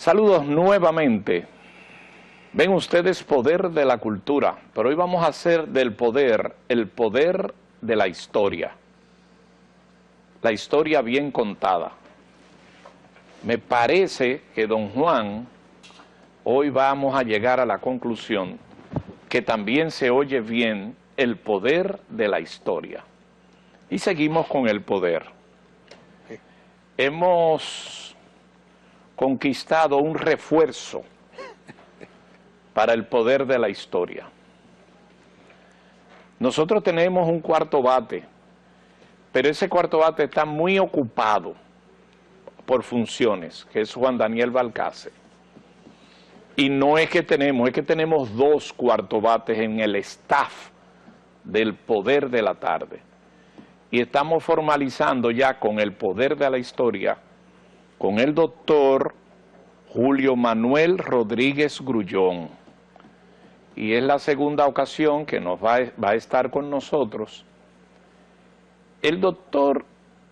Saludos nuevamente. Ven ustedes Poder de la Cultura, pero hoy vamos a hacer del poder el poder de la historia. La historia bien contada. Me parece que don Juan, hoy vamos a llegar a la conclusión que también se oye bien el poder de la historia. Y seguimos con el poder. Hemos conquistado un refuerzo para el poder de la historia. Nosotros tenemos un cuarto bate, pero ese cuarto bate está muy ocupado por funciones, que es Juan Daniel Balcácer. Y no es que tenemos, es que tenemos dos cuarto bates en el staff del poder de la tarde. Y estamos formalizando ya con el poder de la historia, con el doctor Julio Manuel Rodríguez Grullón. Y es la segunda ocasión que va a estar con nosotros. El doctor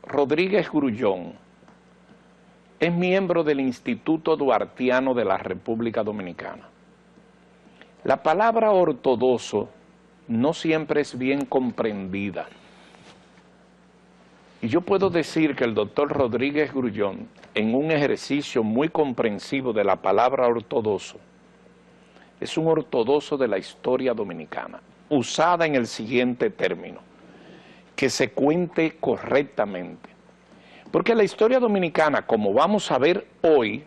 Rodríguez Grullón es miembro del Instituto Duartiano de la República Dominicana. La palabra ortodoxo no siempre es bien comprendida. Y yo puedo decir que el doctor Rodríguez Grullón, en un ejercicio muy comprensivo de la palabra ortodoxo, es un ortodoxo de la historia dominicana, usada en el siguiente término, que se cuente correctamente. Porque la historia dominicana, como vamos a ver hoy,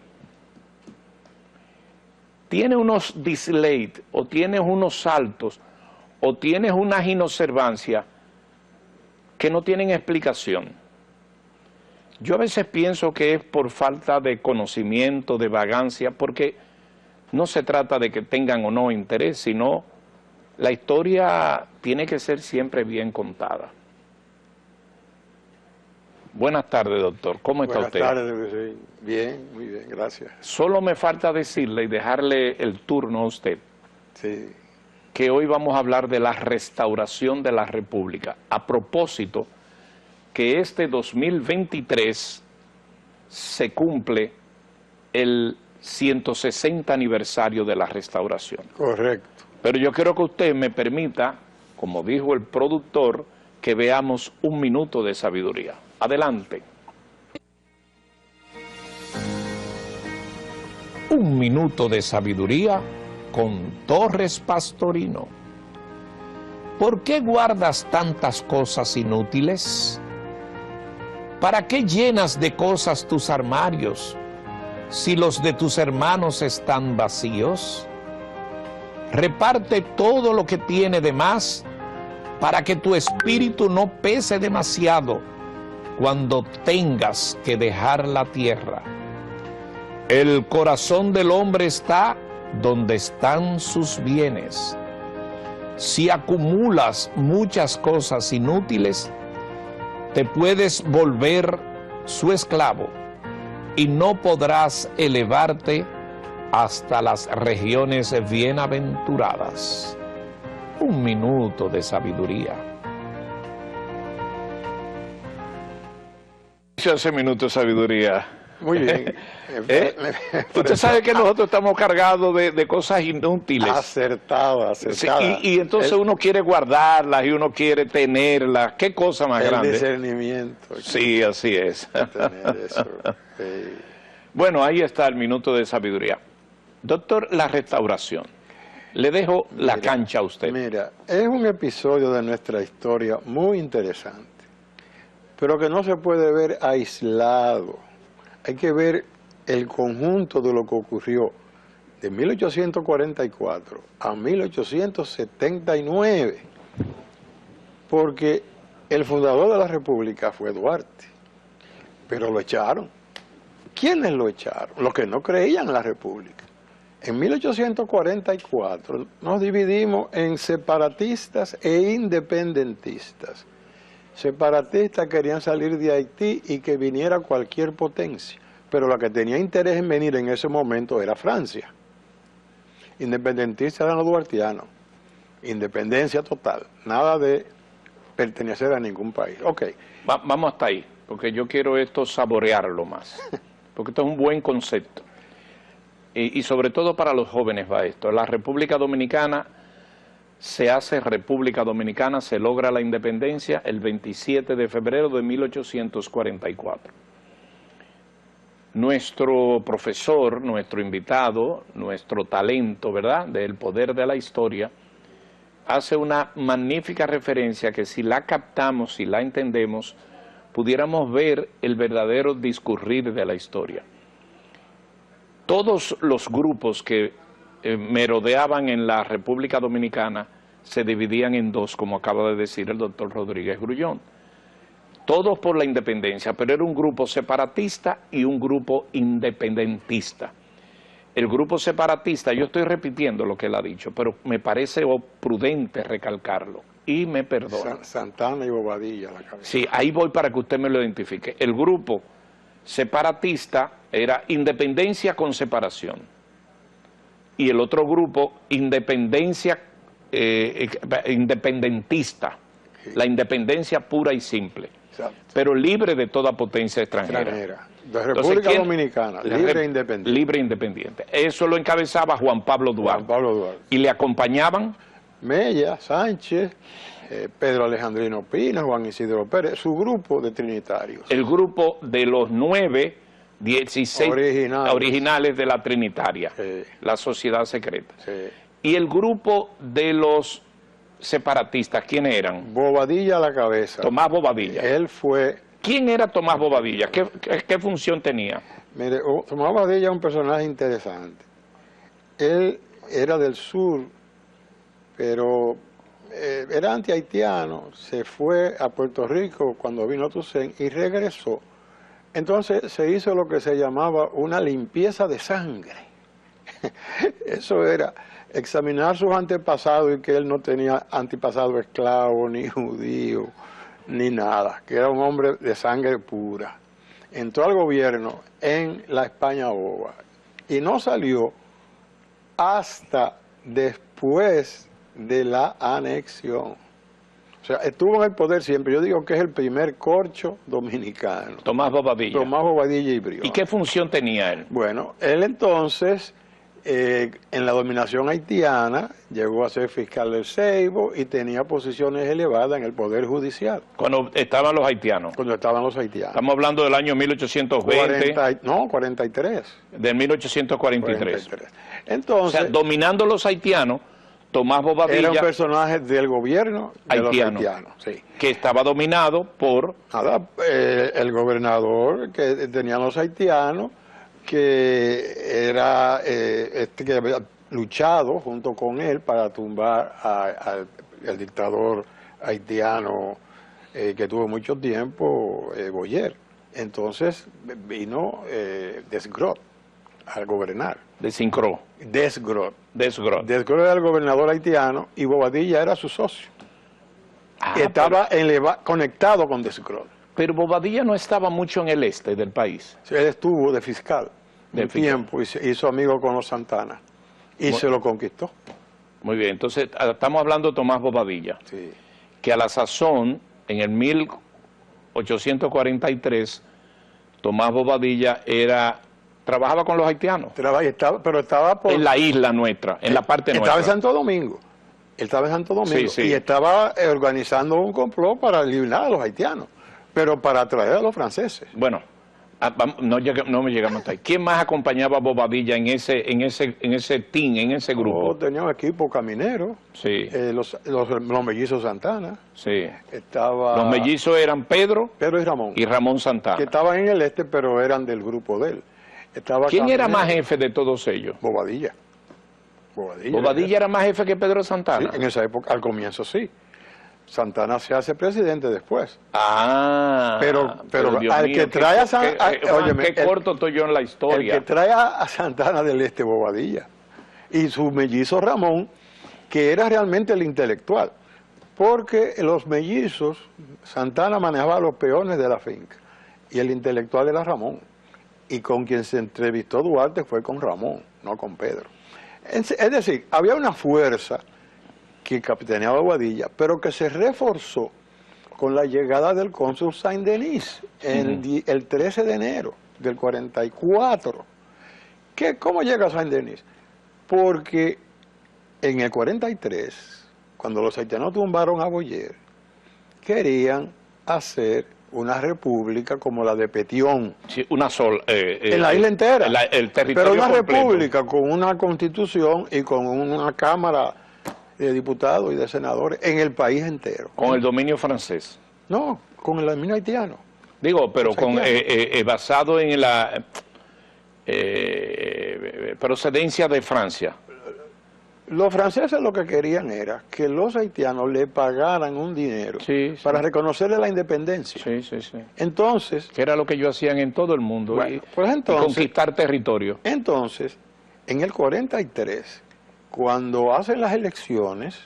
tiene unos disleids, o tiene unos saltos, o tiene unas inobservancias que no tienen explicación. Yo a veces pienso que es por falta de conocimiento, de vagancia, porque no se trata de que tengan o no interés, sino la historia tiene que ser siempre bien contada. Buenas tardes, doctor. ¿Cómo está usted? Buenas tardes, bien, muy bien, gracias. Solo me falta decirle y dejarle el turno a usted. Sí. Que hoy vamos a hablar de la restauración de la República. A propósito, que este 2023 se cumple el 160 aniversario de la restauración. Correcto. Pero yo quiero que usted me permita, como dijo el productor, que veamos un minuto de sabiduría. Adelante. Un minuto de sabiduría con Torres Pastorino. ¿Por qué guardas tantas cosas inútiles? ¿Para qué llenas de cosas tus armarios si los de tus hermanos están vacíos? Reparte todo lo que tiene de más para que tu espíritu no pese demasiado cuando tengas que dejar la tierra. El corazón del hombre está donde están sus bienes. Si acumulas muchas cosas inútiles, te puedes volver su esclavo y no podrás elevarte hasta las regiones bienaventuradas. Un minuto de sabiduría. Ese minuto de sabiduría. Muy bien. Usted sabe que nosotros estamos cargados de cosas inútiles. Acertado. Sí, y entonces uno quiere guardarlas y uno quiere tenerlas. ¿Qué cosa más grande? El discernimiento. Sí, así es. Tener eso. Sí. Bueno, ahí está el minuto de sabiduría. Doctor, la restauración. Le dejo la cancha a usted. Mira, es un episodio de nuestra historia muy interesante, pero que no se puede ver aislado. Hay que ver el conjunto de lo que ocurrió de 1844 a 1879, porque el fundador de la República fue Duarte, pero lo echaron. ¿Quiénes lo echaron? Los que no creían en la República. En 1844 nos dividimos en separatistas e independentistas. Separatistas querían salir de Haití y que viniera cualquier potencia, pero la que tenía interés en venir en ese momento era Francia. Independentistas eran los duartianos, independencia total, nada de pertenecer a ningún país. Ok. Vamos hasta ahí, porque yo quiero esto saborearlo más, porque esto es un buen concepto. y sobre todo para los jóvenes va esto. La República Dominicana se hace República Dominicana, se logra la independencia el 27 de febrero de 1844. Nuestro profesor, nuestro invitado, nuestro talento, ¿verdad?, del poder de la historia, hace una magnífica referencia que si la captamos, si la entendemos, pudiéramos ver el verdadero discurrir de la historia. Todos los grupos que merodeaban en la República Dominicana se dividían en dos, como acaba de decir el doctor Rodríguez Grullón. Todos por la independencia, pero era un grupo separatista y un grupo independentista. El grupo separatista, yo estoy repitiendo lo que él ha dicho, pero me parece prudente recalcarlo, y me perdona. Santana y Bobadilla, la cabeza. Sí, ahí voy para que usted me lo identifique. El grupo separatista era independencia con separación, y el otro grupo, independencia independentista, sí, la independencia pura y simple. Exacto. Pero libre de toda potencia extranjera. De República Dominicana, libre e independiente. Libre e independiente. Eso lo encabezaba Juan Pablo Duarte. Juan Pablo Duarte. Y le acompañaban Mella, Sánchez, Pedro Alejandrino Pina, Juan Isidro Pérez, su grupo de trinitarios. El grupo de los 16 originales de la Trinitaria, sí, la sociedad secreta. Sí. Y el grupo de los separatistas, ¿quiénes eran? Bobadilla a la cabeza. Tomás Bobadilla. Él fue... ¿Quién era Tomás Bobadilla? ¿Qué función tenía? Mire, Tomás Bobadilla es un personaje interesante. Él era del sur, pero era anti-haitiano, se fue a Puerto Rico cuando vino Toussaint y regresó. Entonces se hizo lo que se llamaba una limpieza de sangre. Eso era examinar sus antepasados y que él no tenía antepasado esclavo, ni judío, ni nada, que era un hombre de sangre pura. Entró al gobierno en la España boba y no salió hasta después de la anexión. O sea, estuvo en el poder siempre. Yo digo que es el primer corcho dominicano. Tomás Bobadilla. Tomás Bobadilla y Brión. ¿Y qué función tenía él? Bueno, él entonces, en la dominación haitiana, llegó a ser fiscal del Ceibo y tenía posiciones elevadas en el Poder Judicial. Cuando estaban los haitianos. Cuando estaban los haitianos. Estamos hablando del año 1820. 43. Del 1843. 43. Entonces, o sea, dominando los haitianos, Tomás Bobadilla era un personaje del gobierno de haitiano, los haitianos, sí, que estaba dominado por... el gobernador que tenían los haitianos, que era que había luchado junto con él para tumbar al dictador haitiano que tuvo mucho tiempo, Boyer. Entonces vino Desgrot a gobernar. Desgrot. Desgrot era el gobernador haitiano y Bobadilla era su socio. Estaba conectado con Desgrot. Pero Bobadilla no estaba mucho en el este del país. Sí, él estuvo de fiscal un tiempo y se hizo amigo con los Santana y se lo conquistó. Muy bien, entonces estamos hablando de Tomás Bobadilla, sí, que a la sazón, en el 1843, Tomás Bobadilla trabajaba con los haitianos. Pero estaba en la isla nuestra, en la parte nuestra. Estaba en Santo Domingo. Él estaba en Santo Domingo, sí, sí, y estaba organizando un complot para eliminar a los haitianos, pero para atraer a los franceses. Bueno, no me llegamos hasta ahí. ¿Quién más acompañaba a Bobadilla en ese team, en ese grupo? Tenía un equipo caminero, sí, los mellizos Santana. Sí. Los mellizos eran Pedro y Ramón Santana. Que estaban en el este, pero eran del grupo de él. ¿Quién era más jefe de todos ellos? Bobadilla. ¿Bobadilla era más jefe que Pedro Santana? Sí, en esa época, al comienzo sí. Santana se hace presidente después. Pero al que trae a Santana... Qué corto estoy yo en la historia. El que trae a Santana del este, Bobadilla. Y su mellizo Ramón, que era realmente el intelectual. Porque los mellizos, Santana manejaba los peones de la finca. Y el intelectual era Ramón. Y con quien se entrevistó Duarte fue con Ramón, no con Pedro. Es decir, había una fuerza que capitaneaba Bobadilla, pero que se reforzó con la llegada del cónsul Saint-Denis el 13 de enero del 44, ¿Cómo llega Saint-Denis? Porque en el 43, cuando los haitianos tumbaron a Boyer, querían hacer una república como la de Petión. Sí, una sola. En la isla entera. El territorio pero una completo. república con una constitución y con una cámara de diputados y de senadores en el país entero. Con el dominio francés. No, con el dominio haitiano. Digo, pero basado en la procedencia de Francia. Los franceses lo que querían era que los haitianos le pagaran un dinero para reconocerle la independencia. Sí, sí, sí. Entonces... Que era lo que ellos hacían en todo el mundo, bueno, pues entonces, y conquistar territorio. Entonces, en el 43, cuando hacen las elecciones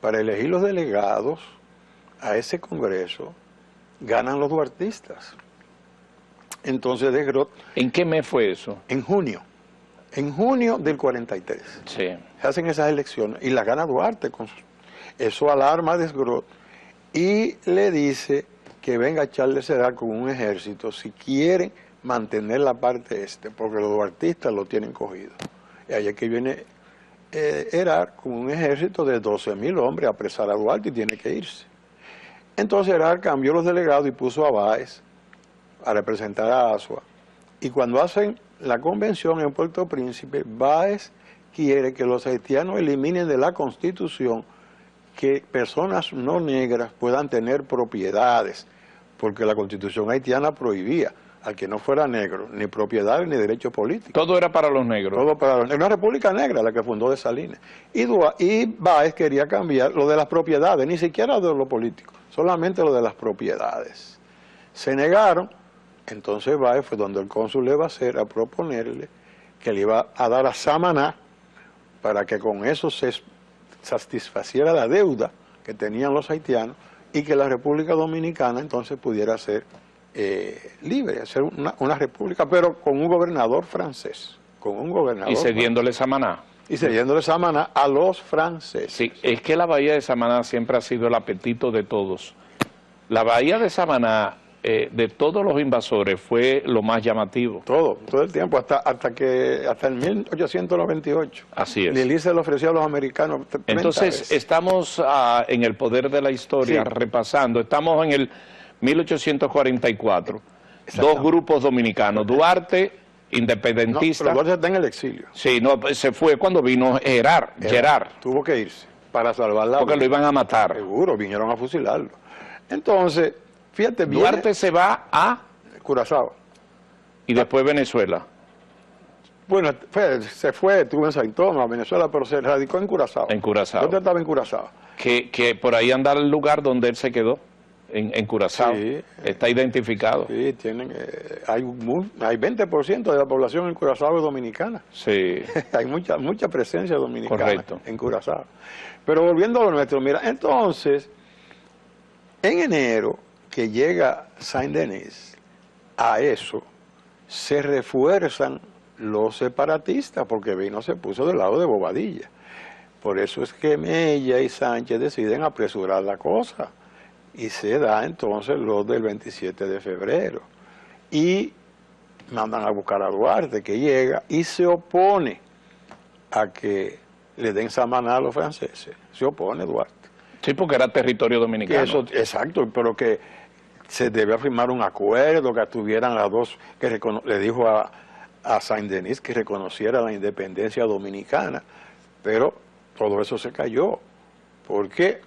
para elegir los delegados a ese congreso, ganan los duartistas. Entonces, de Grot... ¿En qué mes fue eso? En junio. En junio del 43. Sí. Se hacen esas elecciones y las gana Duarte. Eso alarma a Desgrot y le dice que venga Charles Herard con un ejército si quieren mantener la parte este, porque los duartistas lo tienen cogido. Y ahí es que viene Herard con un ejército de 12.000 hombres a apresar a Duarte y tiene que irse. Entonces Herard cambió los delegados y puso a Báez a representar a Azua. Y cuando hacen la convención en Puerto Príncipe, Báez quiere que los haitianos eliminen de la Constitución que personas no negras puedan tener propiedades, porque la Constitución haitiana prohibía al que no fuera negro ni propiedades ni derechos políticos. Todo era para los negros. Todo para los negros. Una república negra, la que fundó Dessalines. Y Báez quería cambiar lo de las propiedades, ni siquiera de lo político, solamente lo de las propiedades. Se negaron. Entonces Báez fue donde el cónsul le iba a hacer a proponerle que le iba a dar a Samaná para que con eso se satisfaciera la deuda que tenían los haitianos y que la República Dominicana entonces pudiera ser libre, ser una república, pero con un gobernador francés, con un gobernador. Y cediéndole Samaná. Y cediéndole Samaná a los franceses. Sí, es que la bahía de Samaná siempre ha sido el apetito de todos. La bahía de Samaná, de todos los invasores, fue lo más llamativo. Todo el tiempo, hasta el 1898. Así es. Lili se lo ofreció a los americanos 30 Entonces, veces. estamos en el poder de la historia, repasando. Estamos en el 1844. Dos grupos dominicanos. Duarte, independentista. No, pero Duarte está en el exilio. Sí, no, se fue cuando vino Gerard. Tuvo que irse para salvar la vida. Porque lo iban a matar. Seguro, vinieron a fusilarlo. Entonces, fíjate bien. Duarte se va a Curazao. Y después Venezuela. Bueno, estuvo en Saint Thomas, Venezuela, pero se radicó en Curazao. En Curazao. ¿Dónde estaba en Curazao? Que por ahí anda el lugar donde él se quedó, en Curazao. Sí, está identificado. Sí, hay 20% de la población en Curazao es dominicana. Sí. Hay mucha presencia dominicana. Correcto. En Curazao. Pero volviendo a lo nuestro, mira, entonces, en enero, que llega Saint-Denis, a eso se refuerzan los separatistas, porque Vino se puso del lado de Bobadilla. Por eso es que Mella y Sánchez deciden apresurar la cosa. Y se da entonces lo del 27 de febrero. Y mandan a buscar a Duarte, que llega y se opone a que le den Samaná a los franceses. Se opone Duarte. Sí, porque era territorio dominicano. Eso, exacto, pero que se debe firmar un acuerdo, que estuvieran las dos, que le dijo a Saint-Denis que reconociera la independencia dominicana, pero todo eso se cayó, porque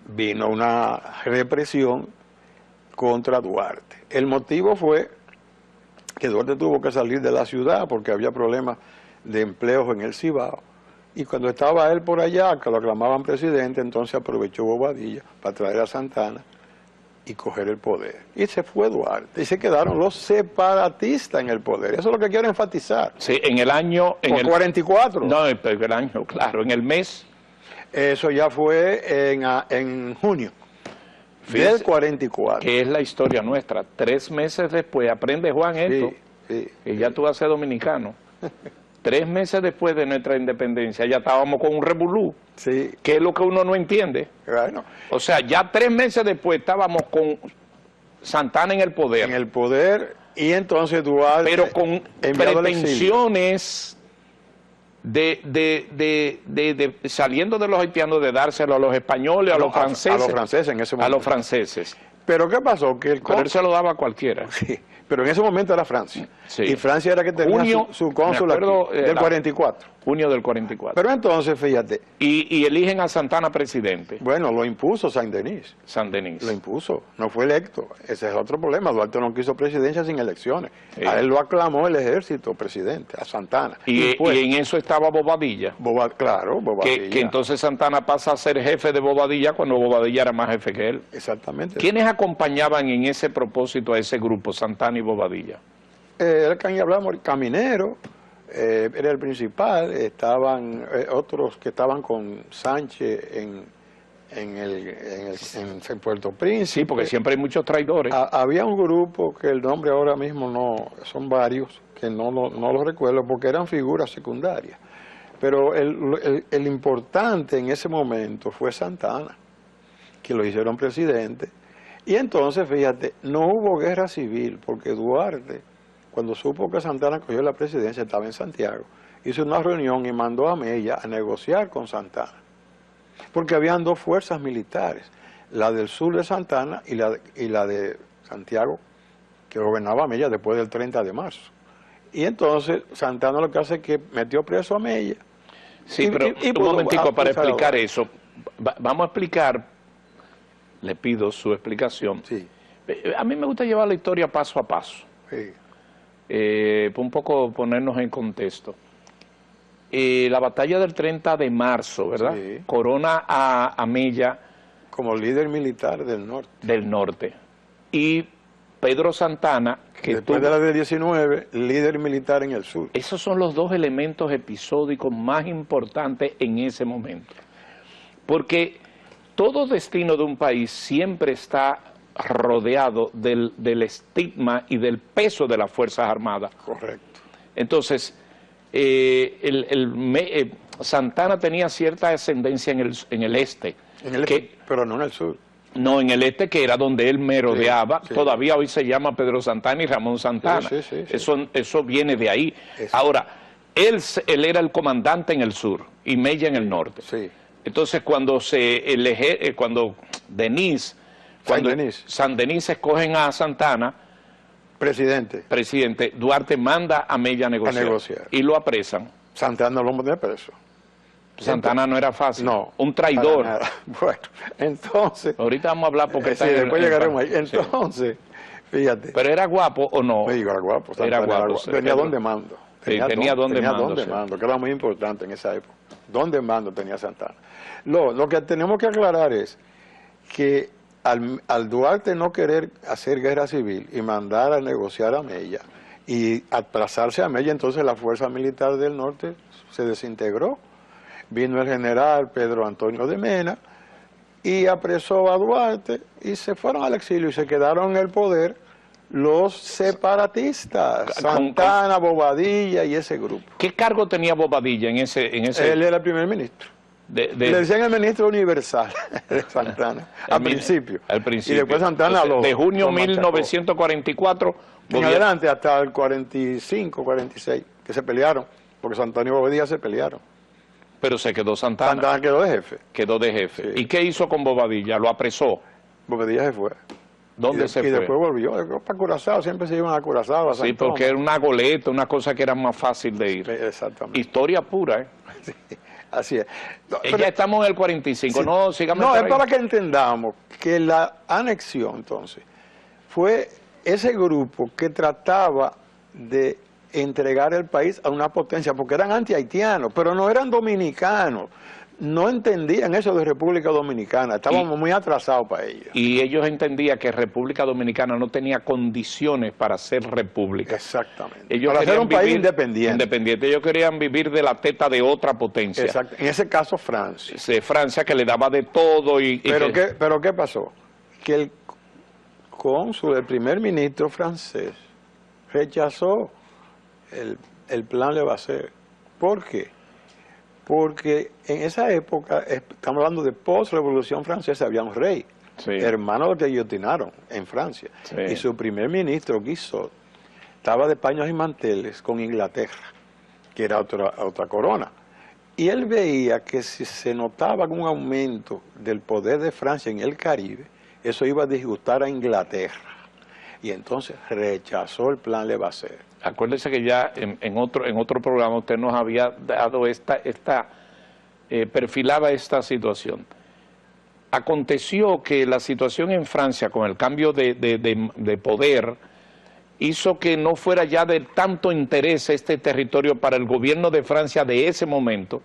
vino una represión contra Duarte. El motivo fue que Duarte tuvo que salir de la ciudad porque había problemas de empleos en el Cibao, y cuando estaba él por allá, que lo aclamaban presidente, entonces aprovechó Bobadilla para traer a Santana y coger el poder. Y se fue Duarte, y se quedaron los separatistas en el poder. Eso es lo que quiero enfatizar. Sí, en el año... En el 44. No, pero el año, claro, en el mes... Eso ya fue en junio. Fíjese, del 44. Que es la historia nuestra. 3 meses después, aprende Juan esto, que ya tú vas a ser dominicano. 3 meses después de nuestra independencia ya estábamos con un revolú, que es lo que uno no entiende. Bueno. O sea, ya 3 meses después estábamos con Santana en el poder. En el poder, Y entonces Duarte, pero con enviado al exilio. pretensiones saliendo de los haitianos, de dárselo a los españoles, a los franceses. A los franceses en ese momento. A los franceses. Pero ¿qué pasó? Que Pero él se lo daba a cualquiera. Sí, pero en ese momento era Francia. Sí. Y Francia era que tenía Junio, su cónsul me acuerdo, aquí, del 44. Junio del 44. Pero entonces, fíjate, Y eligen a Santana presidente, bueno, lo impuso Saint-Denis. Saint-Denis. Lo impuso, no fue electo. Ese es otro problema. Duarte no quiso presidencia sin elecciones. Sí. A él lo aclamó el ejército presidente, a Santana. Y pues, en eso estaba Bobadilla. claro, Bobadilla. Que entonces Santana pasa a ser jefe de Bobadilla cuando Bobadilla era más jefe que él. Exactamente. ¿Quiénes acompañaban en ese propósito a ese grupo, Santana y Bobadilla? El que hablamos, Caminero, era el principal, estaban otros que estaban con Sánchez en Puerto Príncipe. Sí, porque siempre hay muchos traidores. Había un grupo que el nombre ahora mismo no, son varios, que no lo recuerdo porque eran figuras secundarias. Pero el importante en ese momento fue Santana, que lo hicieron presidente. Y entonces, fíjate, no hubo guerra civil porque Duarte, cuando supo que Santana cogió la presidencia, estaba en Santiago, hizo una reunión y mandó a Mella a negociar con Santana. Porque habían dos fuerzas militares, la del sur de Santana y la de Santiago, que gobernaba Mella después del 30 de marzo. Y entonces Santana lo que hace es que metió preso a Mella. Sí, pero un momentico para explicar eso. Vamos a explicar, le pido su explicación. Sí. A mí me gusta llevar la historia paso a paso. Sí. Un poco ponernos en contexto. La batalla del 30 de marzo, ¿verdad? Sí. Corona a Mella Como líder militar del norte. Y Pedro Santana, que después de la de 19, líder militar en el sur. Esos son los dos elementos episódicos más importantes en ese momento. Porque todo destino de un país siempre está rodeado del estigma y del peso de las Fuerzas Armadas. Correcto. Entonces, Santana tenía cierta ascendencia en el este. Pero no en el sur. No, en el este, que era donde él merodeaba. Sí. Todavía hoy se llama Pedro Santana y Ramón Santana. Sí. Eso viene de ahí. Eso. Ahora, él era el comandante en el sur y Mella en el norte. Sí. Entonces, cuando Saint-Denis escogen a Santana, presidente, Duarte manda a Mella a negociar. Y lo apresan. Santana lo mandó preso. Santana no era fácil. No. Un traidor. Bueno, entonces... Ahorita vamos a hablar porque sí, después llegaremos ahí. Entonces, fíjate. ¿Pero era guapo o no? Sí, era guapo. Era guapo. Tenía don de mando. Tenía don de mando, que era muy importante en esa época. Don de mando tenía Santana. Lo que tenemos que aclarar es que al Duarte no querer hacer guerra civil y mandar a negociar a Mella y atrasarse a Mella, entonces la fuerza militar del norte se desintegró. Vino el general Pedro Antonio de Mena y apresó a Duarte y se fueron al exilio y se quedaron en el poder los separatistas, Santana, Bobadilla y ese grupo. ¿Qué cargo tenía Bobadilla en ese? Él era el primer ministro. Le decían el ministro universal de Santana, al principio. Y después Santana de junio de 1944 en adelante hasta el 45, 46, que se pelearon, porque Santana y Bobadilla se pelearon. Pero se quedó Santana. Santana quedó de jefe. Quedó de jefe. Sí. ¿Y qué hizo con Bobadilla? ¿Lo apresó? Bobadilla se fue. ¿Dónde se fue? Y después volvió para Curazao, siempre se iban a Curazao. Sí, porque era una goleta, una cosa que era más fácil de ir. Exactamente. Historia pura, ¿eh? Sí, así es. No, ya estamos en el 45, sí. no, sigamos. No, es para que entendamos que la anexión, entonces, fue ese grupo que trataba de entregar el país a una potencia, porque eran anti-haitianos, pero no eran dominicanos. No entendían eso de República Dominicana, estábamos muy atrasados para ellos. Y ellos entendían que República Dominicana no tenía condiciones para ser república. Exactamente. Ellos para ser un país independiente. Ellos querían vivir de la teta de otra potencia. Exacto. En ese caso, Francia. Francia, que le daba de todo. Pero ¿qué pasó? Que el cónsul, el primer ministro francés, rechazó el plan Levasseur. ¿Por qué? Porque en esa época, estamos hablando de post-revolución francesa, había un rey, hermano del que guillotinaron en Francia. Sí. Y su primer ministro, Guizot, estaba de paños y manteles con Inglaterra, que era otra corona. Y él veía que si se notaba un aumento del poder de Francia en el Caribe, eso iba a disgustar a Inglaterra. Y entonces rechazó el plan Levasseur. Acuérdese que ya en otro programa usted nos había dado perfilaba esta situación. Aconteció que la situación en Francia con el cambio de poder hizo que no fuera ya de tanto interés este territorio para el gobierno de Francia de ese momento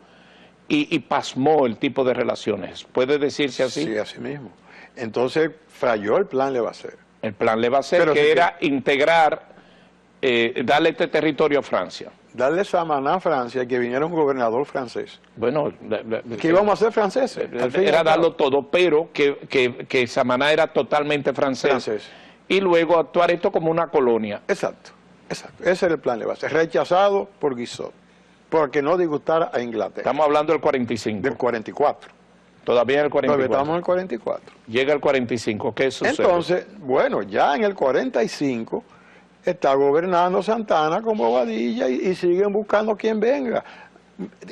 y pasmó el tipo de relaciones. ¿Puede decirse así? Sí, así mismo. Entonces falló el plan Levasseur. El plan Levasseur, que era integrar, darle este territorio a Francia. Darle Samaná a Francia y que viniera un gobernador francés. Bueno, ¿qué íbamos a hacer franceses? Era darlo todo, pero que Samaná era totalmente francés. Y luego actuar esto como una colonia. Exacto, exacto. Ese era el plan Levasseur. Rechazado por Guizot, porque no disgustara a Inglaterra. Estamos hablando del 45. Del 44. Todavía en el 44. Todavía estamos en el 44. Llega el 45, ¿qué sucede? Entonces, bueno, ya en el 45 está gobernando Santana con Bobadilla y siguen buscando quien venga.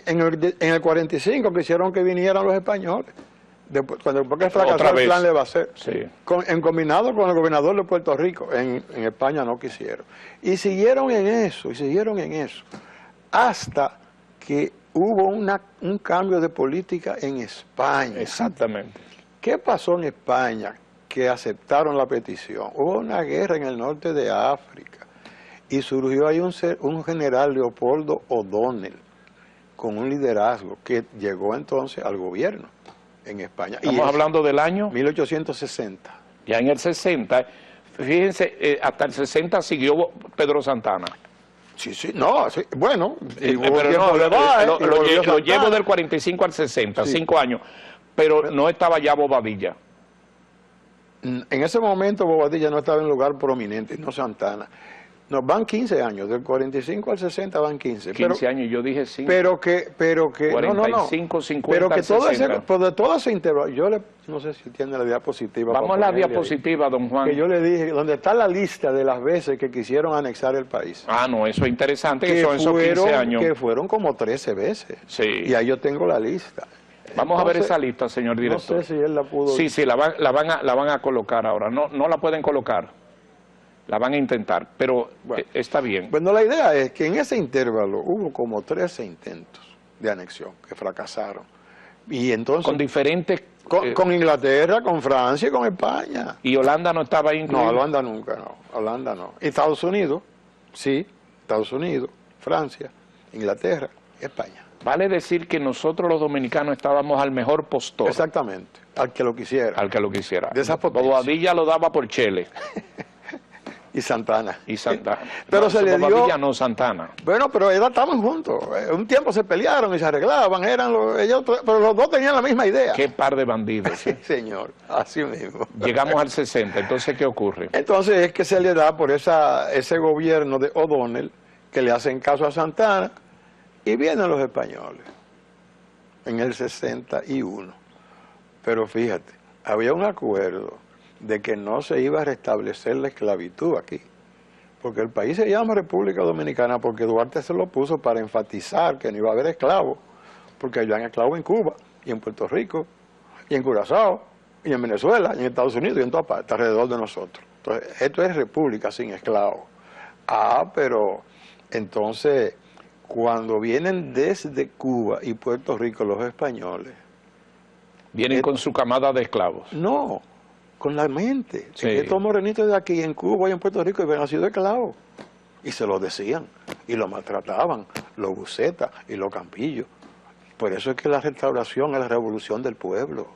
En el 45 quisieron que vinieran los españoles. Porque fracasó el plan Levasseur, sí. En combinado con el gobernador de Puerto Rico, en España no quisieron. Y siguieron en eso, hasta que hubo un cambio de política en España. Exactamente. ¿Qué pasó en España? Que aceptaron la petición. Hubo una guerra en el norte de África y surgió ahí un general, Leopoldo O'Donnell, con un liderazgo que llegó entonces al gobierno en España. Estamos hablando del año 1860. Ya en el 60, fíjense, hasta el 60 siguió Pedro Santana. Sí, no, sí, bueno, pero no, lo llevo del 45 al 60, 5 años, pero no estaba ya Bobadilla. En ese momento Bobadilla no estaba en lugar prominente, no Santana. Nos van 15 años, del 45 al 60 van 15. 15 años, yo dije 5. Pero que 45, 50, pero que todo 60. De todo ese intervalo, no sé si tiene la diapositiva. Vamos a la diapositiva, don Juan. Que yo le dije, donde está la lista de las veces que quisieron anexar el país. Ah, no, eso es interesante, que son esos 15 años. Que fueron como 13 veces. Sí. Y ahí yo tengo la lista. Vamos a ver esa lista, señor director. No sé si él la pudo... Sí, la van a colocar ahora. No la pueden colocar. La van a intentar, pero bueno, está bien. Bueno, la idea es que en ese intervalo hubo como 13 intentos de anexión que fracasaron. Y entonces... Con diferentes... Con Inglaterra, con Francia y con España. ¿Y Holanda no estaba ahí incluido? No, Holanda nunca, no. Holanda no. Y Estados Unidos, sí. Estados Unidos, Francia, Inglaterra, España. Vale decir que nosotros los dominicanos estábamos al mejor postor. Exactamente, al que lo quisiera. Al que lo quisiera. De esa potencia. Bobadilla lo daba por Chele. Y Santana. Y Santana. Pero se le dio... Bobadilla no, Santana. Bueno, pero ellos estaban juntos. Un tiempo se pelearon y se arreglaban. Pero los dos tenían la misma idea. Qué par de bandidos. Sí, señor. Así mismo. Llegamos al 60. Entonces, ¿qué ocurre? Entonces es que se le da por ese gobierno de O'Donnell que le hacen caso a Santana y vienen los españoles en el 61. Pero fíjate, había un acuerdo de que no se iba a restablecer la esclavitud aquí, porque el país se llama República Dominicana porque Duarte se lo puso para enfatizar que no iba a haber esclavos, porque había esclavos en Cuba, y en Puerto Rico, y en Curazao, y en Venezuela, y en Estados Unidos, y en toda parte, alrededor de nosotros. Entonces, esto es república sin esclavos. Pero entonces, cuando vienen desde Cuba y Puerto Rico los españoles... Vienen con su camada de esclavos. No, con la mente. Sí. Estos morenitos de aquí en Cuba y en Puerto Rico habían sido esclavos. Y se lo decían, y lo maltrataban, los bucetas y los campillos. Por eso es que la restauración es la revolución del pueblo.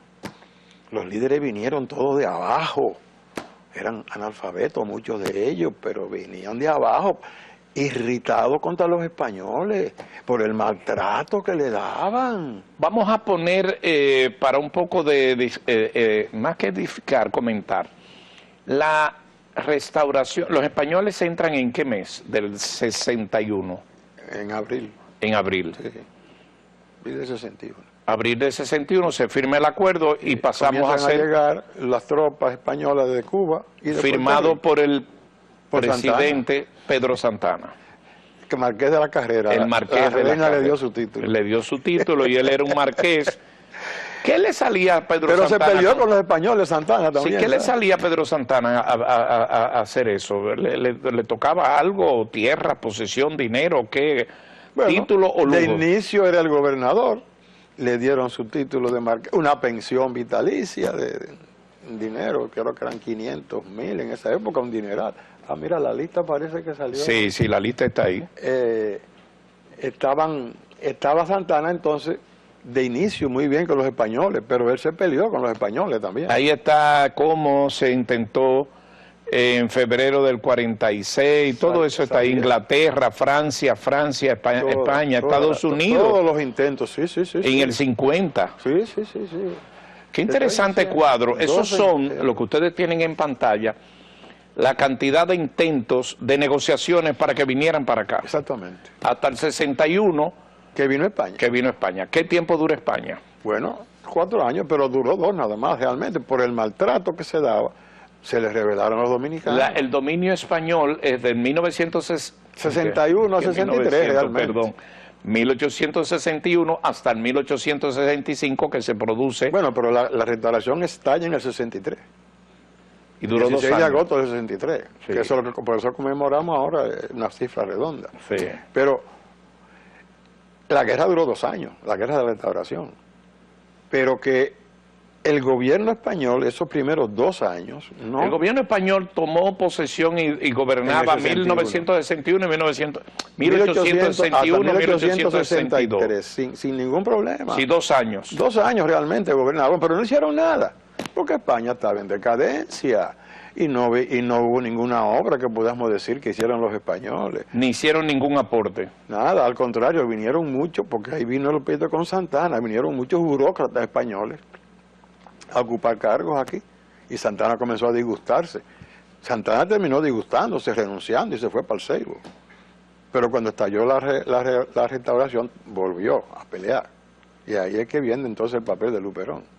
Los líderes vinieron todos de abajo. Eran analfabetos muchos de ellos, pero venían de abajo, irritados contra los españoles por el maltrato que le daban. Vamos a poner, para un poco más que edificar, comentar, la restauración. ¿Los españoles entran en qué mes del 61? En abril. En abril. Sí, abril del 61. Abril del 61 se firma el acuerdo y pasamos a llegar las tropas españolas de Cuba. Y de firmado por el Por presidente Pedro Santana. Que Marqués de la Carrera. El Marqués de la reina Carrera. le dio su título. Le dio su título y él era un marqués. ¿Qué le salía a Pedro Pero Santana? se peleó con los españoles, Santana también. Sí, ¿qué le ¿sabes? salía a Pedro Santana a hacer eso? ¿Le tocaba algo, tierra, posesión, dinero, qué? Bueno, ¿Título o lujo? De inicio era el gobernador, le dieron su título de marqués, una pensión vitalicia de dinero, creo que eran 500,000 en esa época, un dineral. Ah, mira, la lista parece que salió. Sí, sí, la lista está ahí. Estaba Santana entonces de inicio muy bien con los españoles, pero él se peleó con los españoles también. Ahí está cómo se intentó en febrero del 46, todo eso está ahí, Inglaterra, Francia, España, Estados Unidos. Todos los intentos, sí. En el 50. Sí. Qué interesante cuadro. Esos son, lo que ustedes tienen en pantalla, la cantidad de intentos de negociaciones para que vinieran para acá. Exactamente. Hasta el 61. Que vino España. Que vino España. ¿Qué tiempo dura España? Bueno, 4 años, pero duró 2 nada más, realmente, por el maltrato que se daba, se les revelaron a los dominicanos. El dominio español es del 1961 a 63, realmente. Perdón, 1861 hasta el 1865 que se produce. Bueno, pero la restauración estalla en el 63. Y duró 2 años. 16 de agosto del 63. Sí. Que eso, por eso conmemoramos ahora una cifra redonda. Sí. Pero la guerra duró 2 años, la guerra de la restauración. Pero que el gobierno español, esos primeros 2 años, no. El gobierno español tomó posesión y gobernaba en 1961 y 1861, 1862. Sin ningún problema. Sí, 2 años. 2 años realmente gobernaban, pero no hicieron nada, porque España estaba en decadencia y no hubo ninguna obra que podamos decir que hicieron los españoles. Ni hicieron ningún aporte. Nada, al contrario, vinieron muchos, porque ahí vino el pleito con Santana, vinieron muchos burócratas españoles a ocupar cargos aquí, y Santana comenzó a disgustarse. Santana terminó disgustándose, renunciando y se fue para el Seibo. Pero cuando estalló la restauración, volvió a pelear. Y ahí es que viene entonces el papel de Luperón.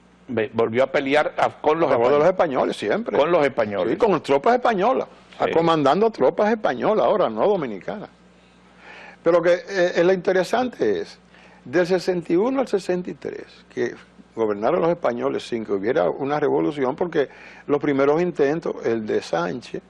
Volvió a pelear con los españoles. De los españoles, siempre. Con los españoles. Sí, con tropas españolas. Sí. Comandando tropas españolas ahora, no dominicanas. Pero que lo interesante es, del 61 al 63, que gobernaron los españoles sin que hubiera una revolución, porque los primeros intentos, el de Sánchez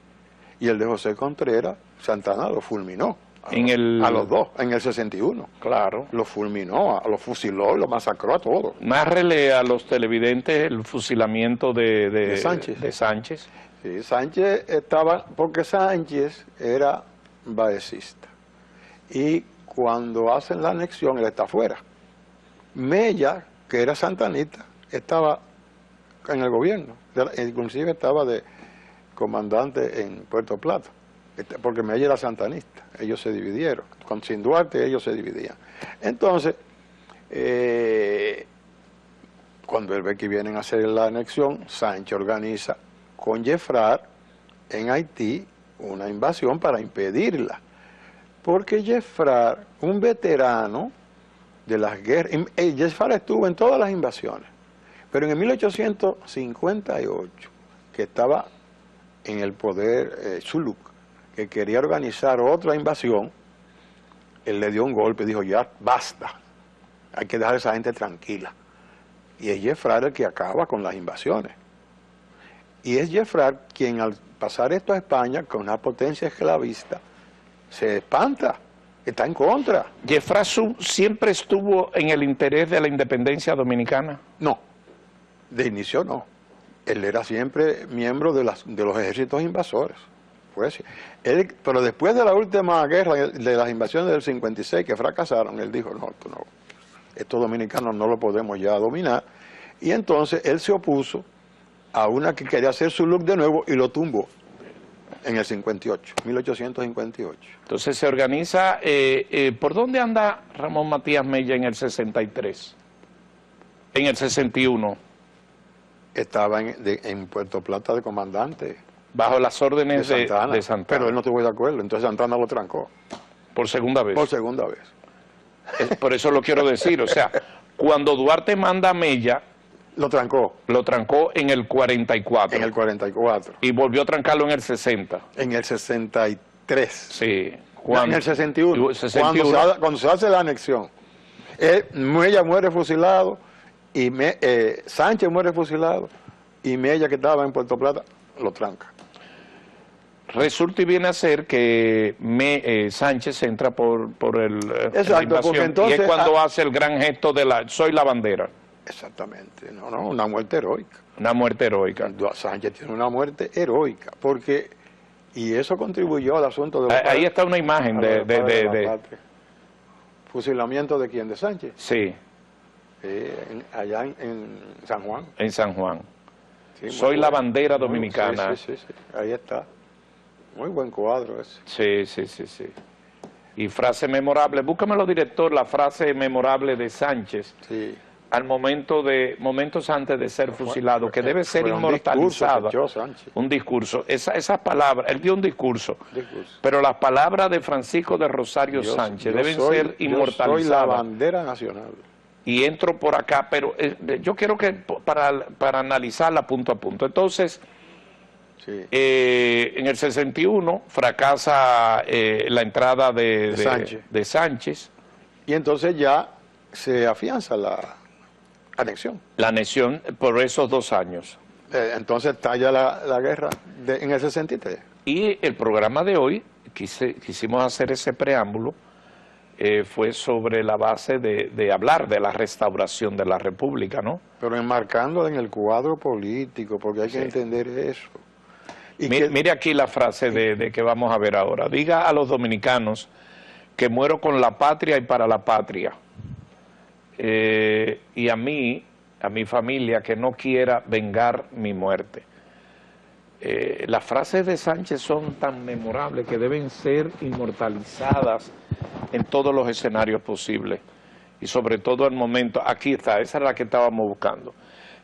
y el de José Contreras, Santana lo fulminó. A los dos, en el 61. Claro. Lo fulminó, lo fusiló, lo masacró a todos. Nárrele a los televidentes el fusilamiento de Sánchez. Sí, Sánchez estaba, porque Sánchez era baecista. Y cuando hacen la anexión, él está afuera. Mella, que era santanista, estaba en el gobierno, inclusive estaba de comandante en Puerto Plata, porque Mella era santanista, ellos se dividieron, sin Duarte ellos se dividían. Entonces, cuando él ve que vienen a hacer la anexión, Sánchez organiza con Jeffrard en Haití una invasión para impedirla, porque Jeffrard, un veterano de las guerras, Jeffrard estuvo en todas las invasiones, pero en el 1858, que estaba en el poder Zuluk, que quería organizar otra invasión, él le dio un golpe y dijo, ya basta, hay que dejar a esa gente tranquila. Y es Jeffrard el que acaba con las invasiones. Y es Jeffrard quien al pasar esto a España, con una potencia esclavista, se espanta. Está en contra. ¿Jeffrard siempre estuvo en el interés de la independencia dominicana? No, de inicio no. Él era siempre miembro de los ejércitos invasores. Pero después de la última guerra, de las invasiones del 56 que fracasaron, él dijo, no, estos dominicanos no lo podemos ya dominar. Y entonces él se opuso a una que quería hacer su look de nuevo y lo tumbó. En el 58, 1858. Entonces se organiza, ¿por dónde anda Ramón Matías Mella en el 63? En el 61. Estaba en Puerto Plata de comandante. Bajo las órdenes de Santana. Pero él no estuvo de acuerdo, entonces Santana lo trancó. ¿Por segunda vez? Por segunda vez. Por eso lo quiero decir, o sea, cuando Duarte manda a Mella, Lo trancó Lo trancó en el 44. en el 44, Y volvió a trancarlo en el 60. en el 63, Sí. no, en el 61, 61. Cuando se hace la anexión. Mella muere fusilado, y Sánchez muere fusilado, y Mella, que estaba en Puerto Plata, lo tranca. Resulta y viene a ser que Sánchez entra por la Exacto, invasión, porque entonces, y es cuando hace el gran gesto de soy la bandera. Exactamente, no, una muerte heroica. Una muerte heroica. Sánchez tiene una muerte heroica, y eso contribuyó al asunto de Ahí está una imagen de fusilamiento de quién, de Sánchez, sí, allá en San Juan. en San Juan. Sí, Soy la bueno. bandera dominicana. Sí, ahí está. Muy buen cuadro ese. Sí. Y frase memorable, búscamelo, director, la frase memorable de Sánchez Sí. al momentos antes de ser fusilado, que debe ser Fue inmortalizada. un discurso que echó Sánchez. Un discurso. Esas palabras, él dio un discurso, Discurso. pero las palabras de Francisco de Rosario Sánchez deben ser inmortalizadas. Yo soy la bandera nacional. Y entro por acá, pero yo quiero que para analizarla punto a punto. Entonces, Sí. en el 61 fracasa la entrada de Sánchez. Y entonces ya se afianza la anexión. La anexión por esos 2 años. Entonces estalla la guerra en el 63. Y el programa de hoy, quisimos hacer ese preámbulo, fue sobre la base de hablar de la restauración de la República, ¿no? Pero enmarcándolo en el cuadro político, porque hay que entender eso. Y Mire aquí la frase de que vamos a ver ahora. Diga a los dominicanos que muero con la patria y para la patria. Y a mi familia, que no quiera vengar mi muerte. Las frases de Sánchez son tan memorables que deben ser inmortalizadas en todos los escenarios posibles. Y sobre todo el momento, aquí está, esa es la que estábamos buscando.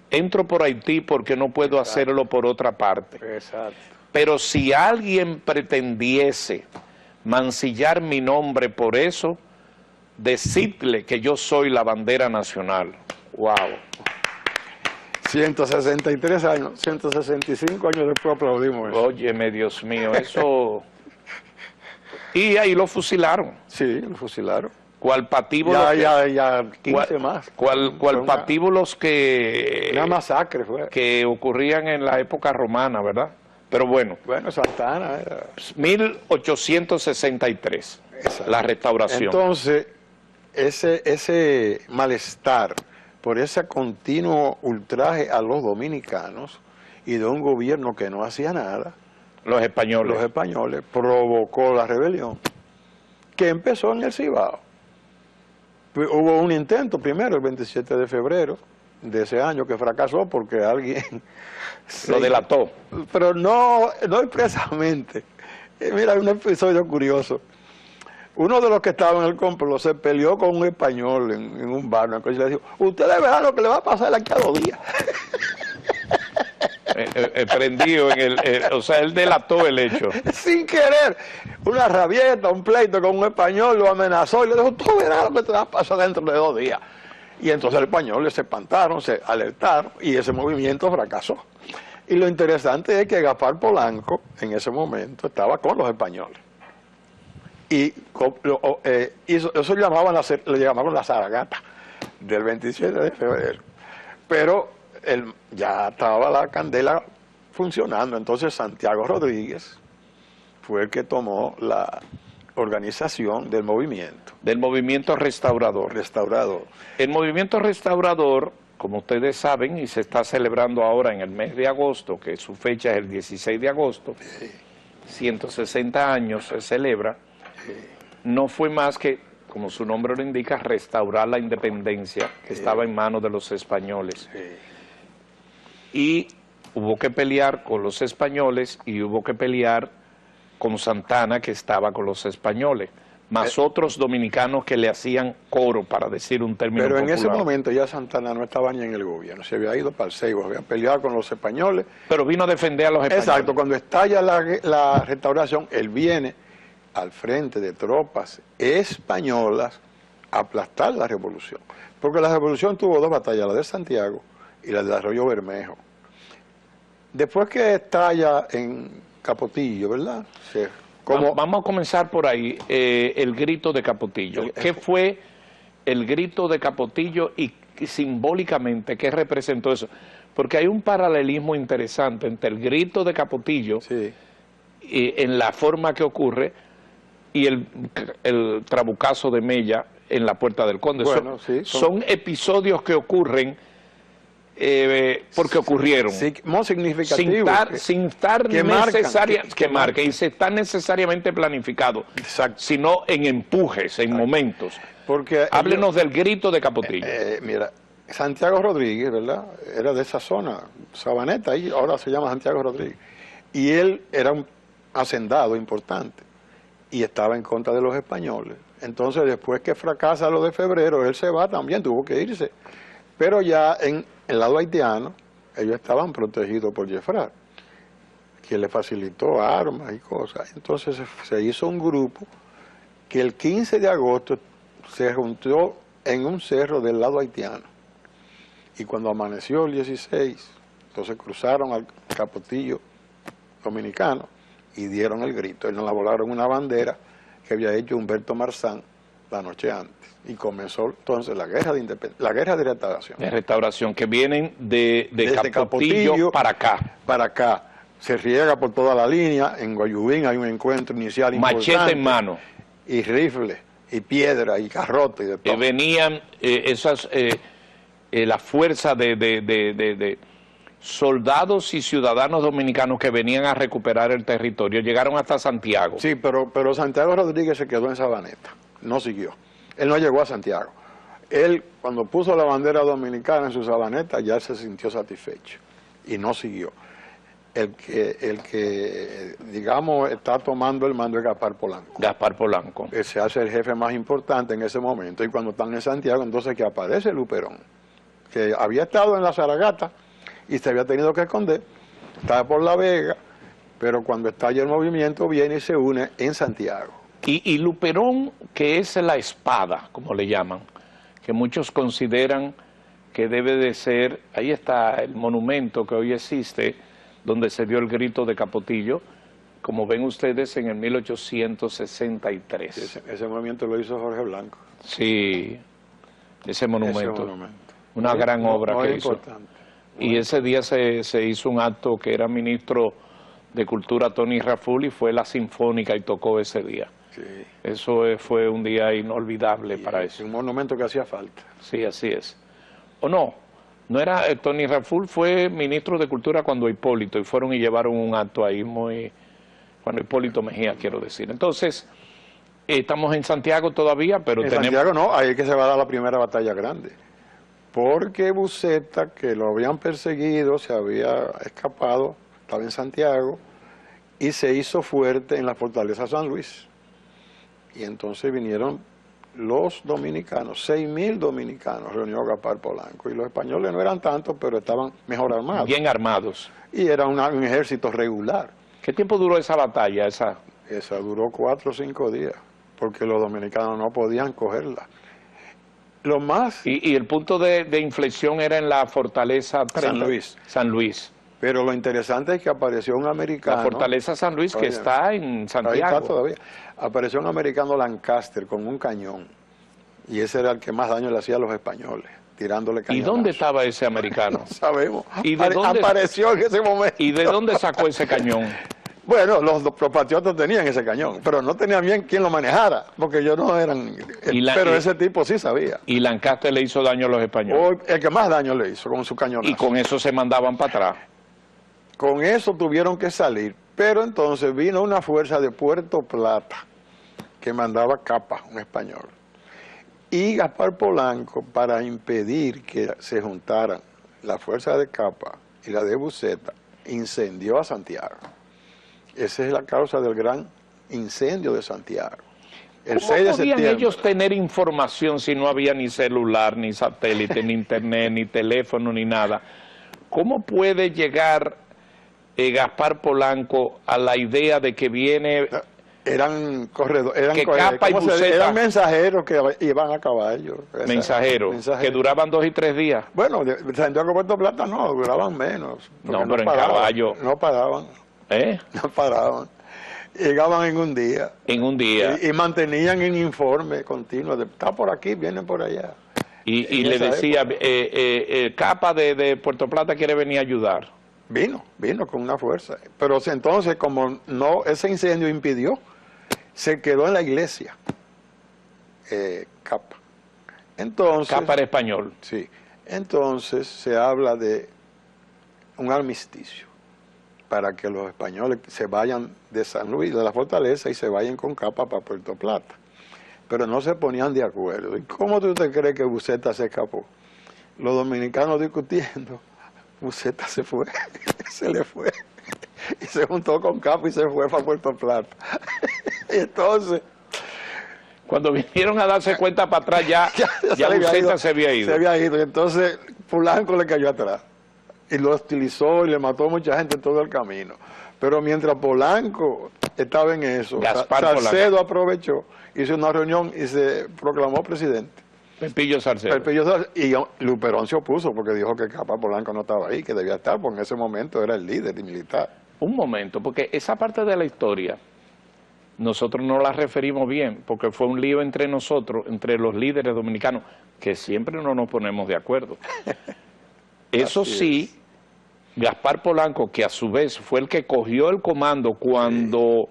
Entro por Haití porque no puedo hacerlo por otra parte. Exacto. Pero si alguien pretendiese mancillar mi nombre por eso, decidle que yo soy la bandera nacional. ¡Wow! 163 años, 165 años después aplaudimos eso. Óyeme, Dios mío, eso... Y ahí lo fusilaron. Sí, lo fusilaron. ¿Cuál patíbulo? Ya 15 más. ¿Cuál patíbulos que... Una masacre fue. Que ocurrían en la época romana, ¿verdad? Pero bueno. Bueno, Santana era... 1863, Exacto. La restauración. Entonces, ese malestar por ese continuo ultraje a los dominicanos y de un gobierno que no hacía nada, Los españoles. provocó la rebelión, que empezó en el Cibao. Hubo un intento primero, el 27 de febrero de ese año, que fracasó porque alguien... Lo delató. Pero no expresamente. Mira, hay un episodio curioso. Uno de los que estaban en el complot se peleó con un español en un bar, y le dijo: ustedes verán lo que le va a pasar aquí a 2 días. Prendido o sea, él delató el hecho. Sin querer, una rabieta, un pleito con un español, lo amenazó y le dijo: tú verás lo que te va a pasar dentro de 2 días. Y entonces los españoles se espantaron, se alertaron y ese movimiento fracasó. Y lo interesante es que Gaspar Polanco en ese momento estaba con los españoles. Y eso le llamaban la Zaragata del 27 de febrero. Pero ya estaba la candela funcionando. Entonces Santiago Rodríguez fue el que tomó la organización del movimiento. Del movimiento restaurador. El movimiento restaurador, como ustedes saben, y se está celebrando ahora en el mes de agosto, que su fecha es el 16 de agosto, 160 años se celebra, no fue más que, como su nombre lo indica, restaurar la independencia que estaba en manos de los españoles. Y hubo que pelear con los españoles y hubo que pelear con Santana, que estaba con los españoles, más otros dominicanos que le hacían coro, para decir un término Pero popular. en ese momento ya Santana no estaba ni en el gobierno, se había ido para el Seibo, había peleado con los españoles. Pero vino a defender a los españoles. Exacto, cuando estalla la restauración, él viene al frente de tropas españolas a aplastar la revolución. Porque la revolución tuvo 2 batallas, la de Santiago y la de Arroyo Bermejo. Después que estalla en Capotillo, ¿verdad? Sí. Vamos a comenzar por ahí, el grito de Capotillo. ¿Qué fue el grito de Capotillo y simbólicamente qué representó eso? Porque hay un paralelismo interesante entre el grito de Capotillo, sí, en la forma que ocurre, y el trabucazo de Mella en la Puerta del Conde. Bueno, son episodios que ocurren porque ocurrieron. Sí, muy significativos. Sin estar y se está necesariamente planificado, sino en empujes, en momentos. Porque háblenos del grito de Capotillo. Mira, Santiago Rodríguez, ¿verdad? Era de esa zona, Sabaneta, ahí ahora se llama Santiago Rodríguez. Y él era un hacendado importante y estaba en contra de los españoles. Entonces, después que fracasa lo de Febrero, él se va también, tuvo que irse. Pero ya en el lado haitiano, ellos estaban protegidos por Jeffrard, quien le facilitó armas y cosas. Entonces se hizo un grupo que el 15 de agosto se juntó en un cerro del lado haitiano. Y cuando amaneció el 16, entonces cruzaron al Capotillo dominicano y dieron el grito. Y nos volaron una bandera que había hecho Humberto Marzán la noche antes. Y comenzó entonces la guerra de restauración. De restauración, que vienen de Capotillo para acá. Para acá. Se riega por toda la línea. En Guayubín hay un encuentro inicial importante. Machete en mano. Y rifle, y piedra, y garrote, y de todo. Venían la fuerza de soldados y ciudadanos dominicanos que venían a recuperar el territorio. Llegaron hasta Santiago. Sí, pero Santiago Rodríguez se quedó en Sabaneta. No siguió. Él no llegó a Santiago. Él, cuando puso la bandera dominicana en su Sabaneta, ya se sintió satisfecho y no siguió. El que digamos, está tomando el mando es Gaspar Polanco. Gaspar Polanco. Él se hace el jefe más importante en ese momento, y cuando están en Santiago, entonces que aparece Luperón, que había estado en la Zaragata y se había tenido que esconder, estaba por La Vega, pero cuando estalla el movimiento viene y se une en Santiago. Y Luperón, que es la espada, como le llaman, que muchos consideran que debe de ser, ahí está el monumento que hoy existe, donde se dio el grito de Capotillo, como ven ustedes en el 1863. Ese movimiento lo hizo Jorge Blanco. Sí, ese monumento. Una gran obra que hizo. Y ese día se hizo un acto que era ministro de Cultura Tony Raful y fue la Sinfónica y tocó ese día. Sí. Eso fue un día inolvidable para eso. Un monumento que hacía falta. Sí, así es. ¿O no? No era, Tony Raful fue ministro de Cultura cuando Hipólito, y fueron y llevaron un acto ahí cuando Hipólito Mejía, quiero decir. Entonces, estamos en Santiago todavía, pero en Santiago no, ahí es que se va a dar la primera batalla grande. Porque Buceta, que lo habían perseguido, se había escapado, estaba en Santiago, y se hizo fuerte en la fortaleza San Luis. Y entonces vinieron los dominicanos, 6.000 dominicanos reunió Gaspar Polanco, y los españoles no eran tantos, pero estaban mejor armados. Bien armados. Y era un ejército regular. ¿Qué tiempo duró esa batalla? Esa duró 4 o 5 días, porque los dominicanos no podían cogerla. Lo más... Y el punto de inflexión era en la fortaleza San Luis. San Luis. Pero lo interesante es que apareció un americano... La fortaleza San Luis, que está en Santiago. Ahí está todavía. Apareció un americano Lancaster con un cañón. Y ese era el que más daño le hacía a los españoles, tirándole cañonazos. ¿Y dónde estaba ese americano? No sabemos. ¿Y de dónde apareció en ese momento? ¿Y de dónde sacó ese cañón? Bueno, los patriotas tenían ese cañón, pero no tenían bien quién lo manejara, porque ellos no eran... pero ese tipo sí sabía. ¿Y Lancaster le hizo daño a los españoles? El que más daño le hizo, con su cañonazo. Y con eso se mandaban para atrás. Con eso tuvieron que salir, pero entonces vino una fuerza de Puerto Plata que mandaba Capa, un español. Y Gaspar Polanco, para impedir que se juntaran la fuerza de Capa y la de Buceta, incendió a Santiago. Esa es la causa del gran incendio de Santiago. El 6 de septiembre. ¿Cómo podían ellos tener información si no había ni celular, ni satélite, ni internet, ni teléfono, ni nada? ¿Cómo puede llegar Gaspar Polanco a la idea de que viene Eran corredores, eran, que Capa y Buceta, eran mensajeros que iban a caballo. Mensajeros, que duraban 2 y 3 días. Bueno, de Santiago a Puerto Plata no, duraban menos. No, pero en caballo. No paraban. No paraban. Llegaban en un día. En un día. Y mantenían en informe continuo. Está por aquí, vienen por allá. Y le decía, Capa de Puerto Plata quiere venir a ayudar. Vino con una fuerza. Pero entonces, como no, ese incendio impidió, se quedó en la iglesia, Capa. Entonces, Capa era español. Sí. Entonces se habla de un armisticio para que los españoles se vayan de San Luis, de la fortaleza, y se vayan con Capa para Puerto Plata. Pero no se ponían de acuerdo. ¿Y cómo tú te crees que Buceta se escapó? Los dominicanos discutiendo, Buceta se fue, se le fue, y se juntó con Capa y se fue para Puerto Plata. Y entonces, cuando vinieron a darse cuenta para atrás, ya Buceta se había ido. Se había ido, y entonces Polanco le cayó atrás, y lo hostilizó y le mató a mucha gente en todo el camino. Pero mientras Polanco estaba en eso, Salcedo aprovechó, hizo una reunión y se proclamó presidente. Pepillo Salcedo. Y Luperón se opuso porque dijo que Capa Polanco no estaba ahí, que debía estar, porque en ese momento era el líder militar. Un momento, porque esa parte de la historia nosotros no la referimos bien, porque fue un lío entre nosotros, entre los líderes dominicanos, que siempre no nos ponemos de acuerdo. Eso sí, Gaspar Polanco, que a su vez fue el que cogió el comando cuando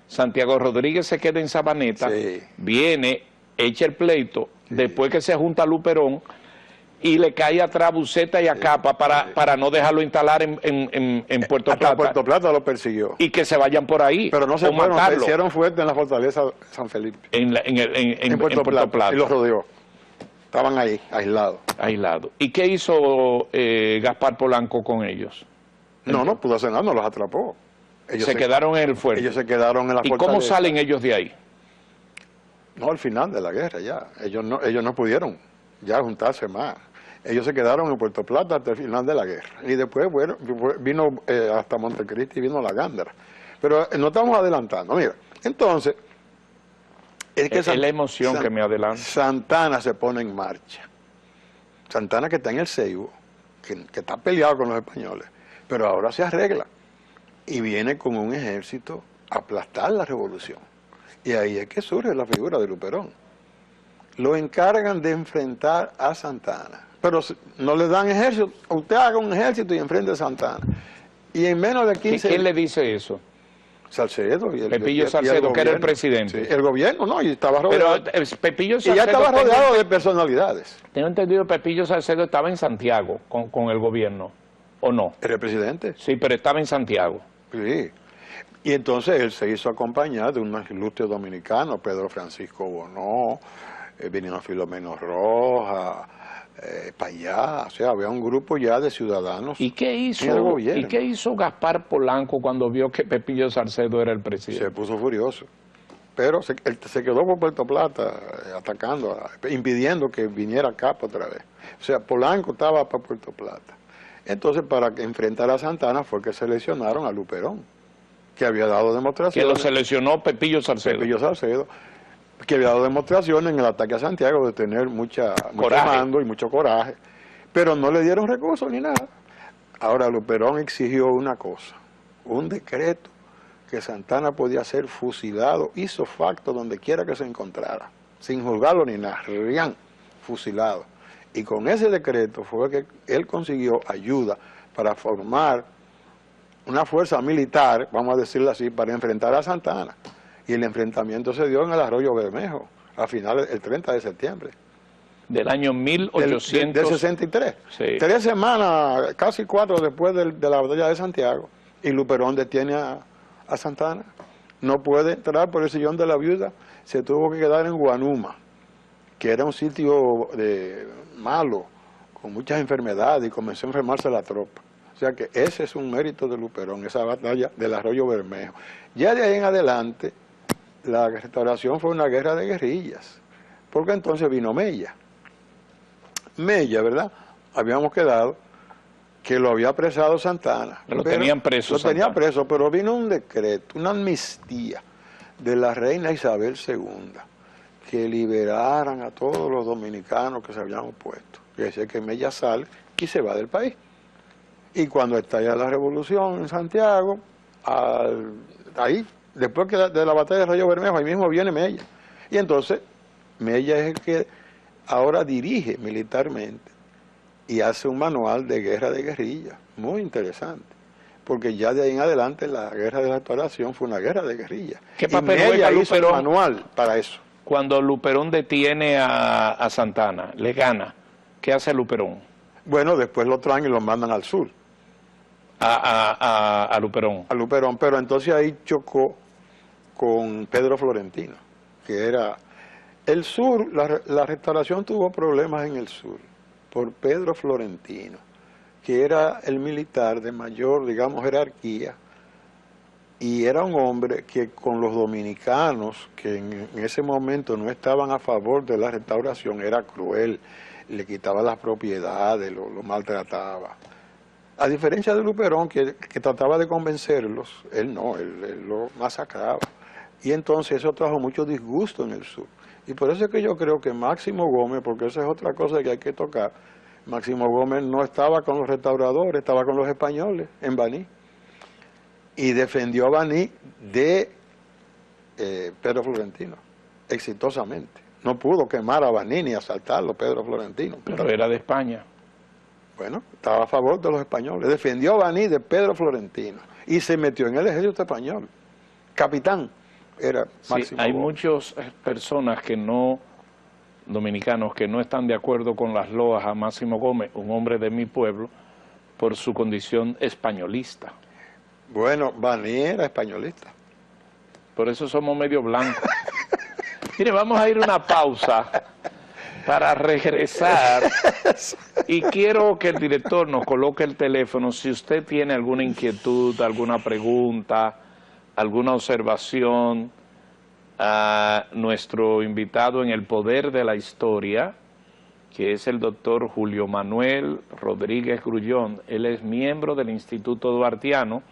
Santiago Rodríguez se queda en Sabaneta, viene, echa el pleito, después que se junta Luperón, y le cae atrás a Buceta y a Capa para no dejarlo instalar en Puerto Plata. Puerto Plata lo persiguió. Y que se vayan por ahí. Pero no se fueron, se hicieron fuertes en la fortaleza San Felipe. En Puerto Plata. Y los rodeó. Estaban ahí, aislados. ¿Y qué hizo Gaspar Polanco con ellos? No pudo hacer nada, no los atrapó. Ellos se quedaron en el fuerte. Ellos se quedaron en la fortaleza. ¿Y cómo salen ellos de ahí? No, al final de la guerra ya. Ellos no pudieron ya juntarse más. Ellos se quedaron en Puerto Plata hasta el final de la guerra. Y después vino hasta Montecristi y vino la Gándara. Pero no estamos adelantando. Mira, entonces, es que la emoción que me adelanta. Santana se pone en marcha. Santana, que está en el Seibo, que está peleado con los españoles, pero ahora se arregla. Y viene con un ejército a aplastar la revolución. Y ahí es que surge la figura de Luperón. Lo encargan de enfrentar a Santana. Pero no le dan ejército. Usted haga un ejército y enfrente a Santana. Y en menos de 15 ¿Quién le dice eso? Salcedo. Pepillo Salcedo, que era el presidente. Sí, el gobierno, ¿no? Y estaba rodeado. Pero Pepillo Salcedo... Y ya estaba rodeado de personalidades. Tengo entendido que Pepillo Salcedo estaba en Santiago con el gobierno, ¿o no? ¿Era el presidente? Sí, pero estaba en Santiago. Sí. Y entonces él se hizo acompañar de unos ilustres dominicanos, Pedro Francisco Bonó, vinieron Filomeno Rojas, para allá, o sea, había un grupo ya de ciudadanos. ¿Y qué hizo Gaspar Polanco cuando vio que Pepillo Salcedo era el presidente? Se puso furioso, pero él se quedó por Puerto Plata atacando, impidiendo que viniera Capa otra vez. O sea, Polanco estaba para Puerto Plata. Entonces, para enfrentar a Santana fue que seleccionaron a Luperón, que había dado demostraciones. Que lo seleccionó Pepillo Salcedo. Pepillo Salcedo, que había dado demostraciones en el ataque a Santiago de tener mucho mando y mucho coraje, pero no le dieron recursos ni nada. Ahora Luperón exigió una cosa, un decreto que Santana podía ser fusilado, hizo facto donde quiera que se encontrara, sin juzgarlo ni nada, fusilado. Y con ese decreto fue que él consiguió ayuda para formar una fuerza militar, vamos a decirlo así, para enfrentar a Santana. Y el enfrentamiento se dio en el Arroyo Bermejo, a finales del 30 de septiembre. Del año 1800... Del 63. Sí. 3 semanas, casi 4 después de la batalla de Santiago, y Luperón detiene a Santana. No puede entrar por el sillón de la viuda, se tuvo que quedar en Guanuma, que era un sitio malo, con muchas enfermedades, y comenzó a enfermarse la tropa. O sea que ese es un mérito de Luperón, esa batalla del Arroyo Bermejo. Ya de ahí en adelante, la restauración fue una guerra de guerrillas, porque entonces vino Mella. Mella, ¿verdad? Habíamos quedado que lo había apresado Santana. Lo tenían preso. Lo tenía preso, pero vino un decreto, una amnistía, de la reina Isabel II, que liberaran a todos los dominicanos que se habían opuesto. Que dice que Mella sale y se va del país. Y cuando estalla la revolución en Santiago, ahí, después de la batalla de Rayo Bermejo, ahí mismo viene Mella. Y entonces, Mella es el que ahora dirige militarmente y hace un manual de guerra de guerrilla, muy interesante. Porque ya de ahí en adelante la guerra de la Restauración fue una guerra de guerrilla. ¿Qué papel y Mella hizo el Luperón manual para eso? cuando Luperón detiene a Santana, le gana? ¿Qué hace Luperón? Bueno, después lo traen y lo mandan al sur. A Luperón. A Luperón, pero entonces ahí chocó con Pedro Florentino, que era... El sur, la Restauración tuvo problemas en el sur, por Pedro Florentino, que era el militar de mayor, digamos, jerarquía, y era un hombre que con los dominicanos, que en ese momento no estaban a favor de la Restauración, era cruel, le quitaba las propiedades, lo maltrataba. A diferencia de Luperón, que trataba de convencerlos, él no, él lo masacraba. Y entonces eso trajo mucho disgusto en el sur. Y por eso es que yo creo que Máximo Gómez, porque esa es otra cosa que hay que tocar, Máximo Gómez no estaba con los restauradores, estaba con los españoles en Baní. Y defendió a Baní de Pedro Florentino, exitosamente. No pudo quemar a Baní ni asaltarlo, Pedro Florentino. Pero era de España. Bueno, estaba a favor de los españoles. Defendió a Baní de Pedro Florentino. Y se metió en el ejército español. Capitán era Máximo Sí, hay Gómez. muchas personas que no, dominicanos, que no están de acuerdo con las loas a Máximo Gómez, un hombre de mi pueblo, por su condición españolista. Bueno, Baní era españolista. Por eso somos medio blancos. Mire, vamos a ir a una pausa para regresar y quiero que el director nos coloque el teléfono si usted tiene alguna inquietud, alguna pregunta, alguna observación a nuestro invitado en el poder de la historia, que es el doctor Julio Manuel Rodríguez Grullón. Él es miembro del Instituto Duartiano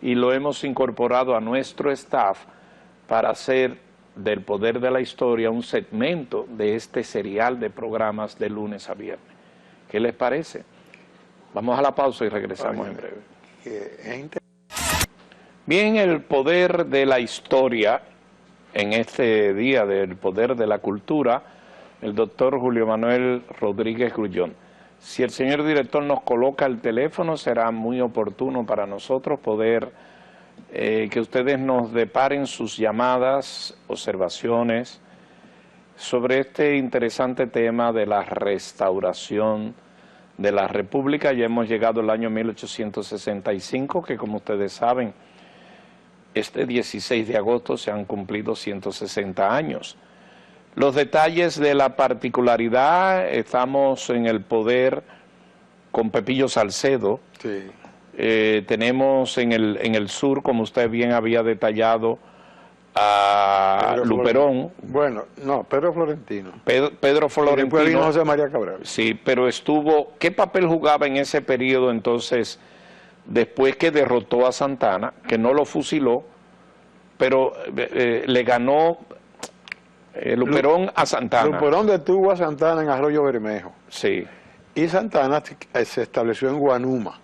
y lo hemos incorporado a nuestro staff para hacer del poder de la historia un segmento de este serial de programas de lunes a viernes. ¿Qué les parece? Vamos a la pausa y regresamos en breve. Bien, el poder de la historia, en este día del poder de la cultura, el doctor Julio Manuel Rodríguez Grullón. Si el señor director nos coloca el teléfono, será muy oportuno para nosotros poder que ustedes nos deparen sus llamadas, observaciones sobre este interesante tema de la restauración de la República. Ya hemos llegado al año 1865, que como ustedes saben, este 16 de agosto se han cumplido 160 años. Los detalles de la particularidad, estamos en el poder con Pepillo Salcedo. Sí. Tenemos en el sur, como usted bien había detallado, a Luperón. Bueno, no, Pedro Florentino. Pedro Florentino. Después vino José María Cabral. Sí, pero estuvo, ¿qué papel jugaba en ese periodo entonces, después que derrotó a Santana, que no lo fusiló, pero le ganó Luperón a Santana? Luperón detuvo a Santana en Arroyo Bermejo. Sí. Y Santana se estableció en Guanuma.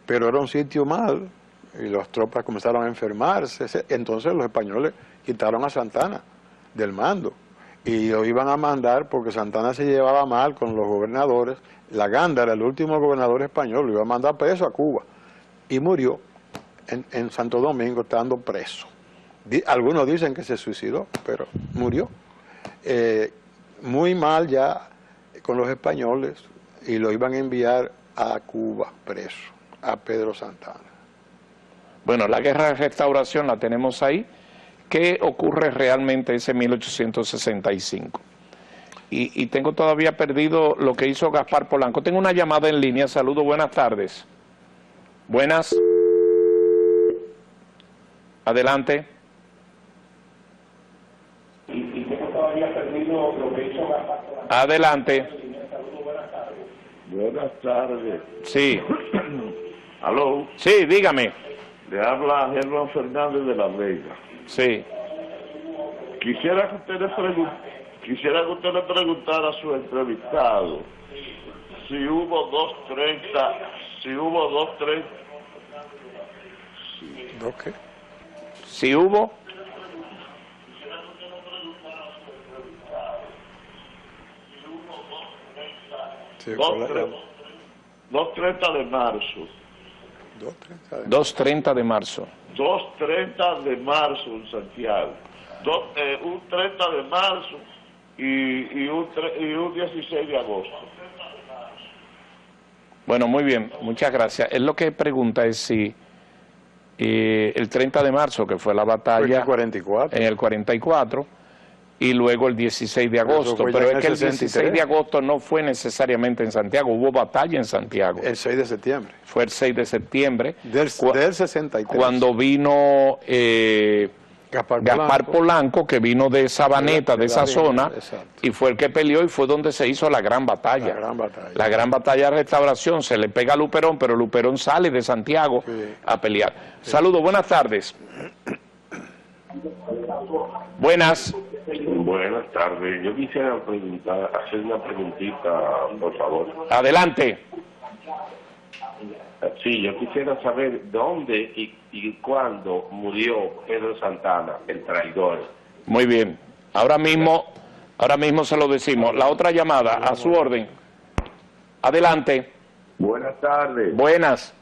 Pero era un sitio mal, y las tropas comenzaron a enfermarse. Entonces los españoles quitaron a Santana del mando. Y lo iban a mandar porque Santana se llevaba mal con los gobernadores. La Gándara, el último gobernador español, lo iba a mandar preso a Cuba. Y murió en Santo Domingo estando preso. Algunos dicen que se suicidó, pero murió. Muy mal ya con los españoles y lo iban a enviar a Cuba preso, a Pedro Santana. Bueno, la guerra de restauración la tenemos ahí. ¿Qué ocurre realmente ese 1865? Y tengo todavía perdido lo que hizo Gaspar Polanco. Tengo una llamada en línea. Saludos, buenas tardes. Buenas. Adelante. Y tengo todavía perdido lo que hizo Gaspar Polanco. Adelante. Buenas tardes. Sí. ¿Aló? Sí, dígame. Le habla Germán Fernández de la Vega. Sí. Quisiera que usted le preguntara a su entrevistado si hubo 230, ¿No qué? Si hubo, Sí, ¿cuál era? 230 de marzo. 2:30. 2:30 de marzo. 2:30 de marzo en Santiago. Un 30 de marzo y un 16 de agosto. Bueno, muy bien, muchas gracias. Él lo que pregunta es si el 30 de marzo, que fue la batalla Fue en el 44. en el 44, y luego el 16 de Pero eso agosto, fue ya pero en es que el el 16 de 63. agosto no fue necesariamente en Santiago, hubo batalla en Santiago. El 6 de septiembre. Fue el 6 de septiembre, Del 63. cuando vino Gaspar Polanco, Polanco, que vino de Sabaneta, de esa zona, exacto. y fue el que peleó y fue donde se hizo la gran batalla. La gran batalla. La gran batalla de Restauración, se le pega a Luperón, pero Luperón sale de Santiago Sí. a pelear. Saludos, buenas tardes. Buenas. Buenas tardes. Yo quisiera hacer una preguntita, por favor. Adelante. Sí, yo quisiera saber dónde y cuándo murió Pedro Santana, el traidor. Muy bien. Ahora mismo se lo decimos. La otra llamada, a su orden. Adelante. Buenas tardes. Buenas.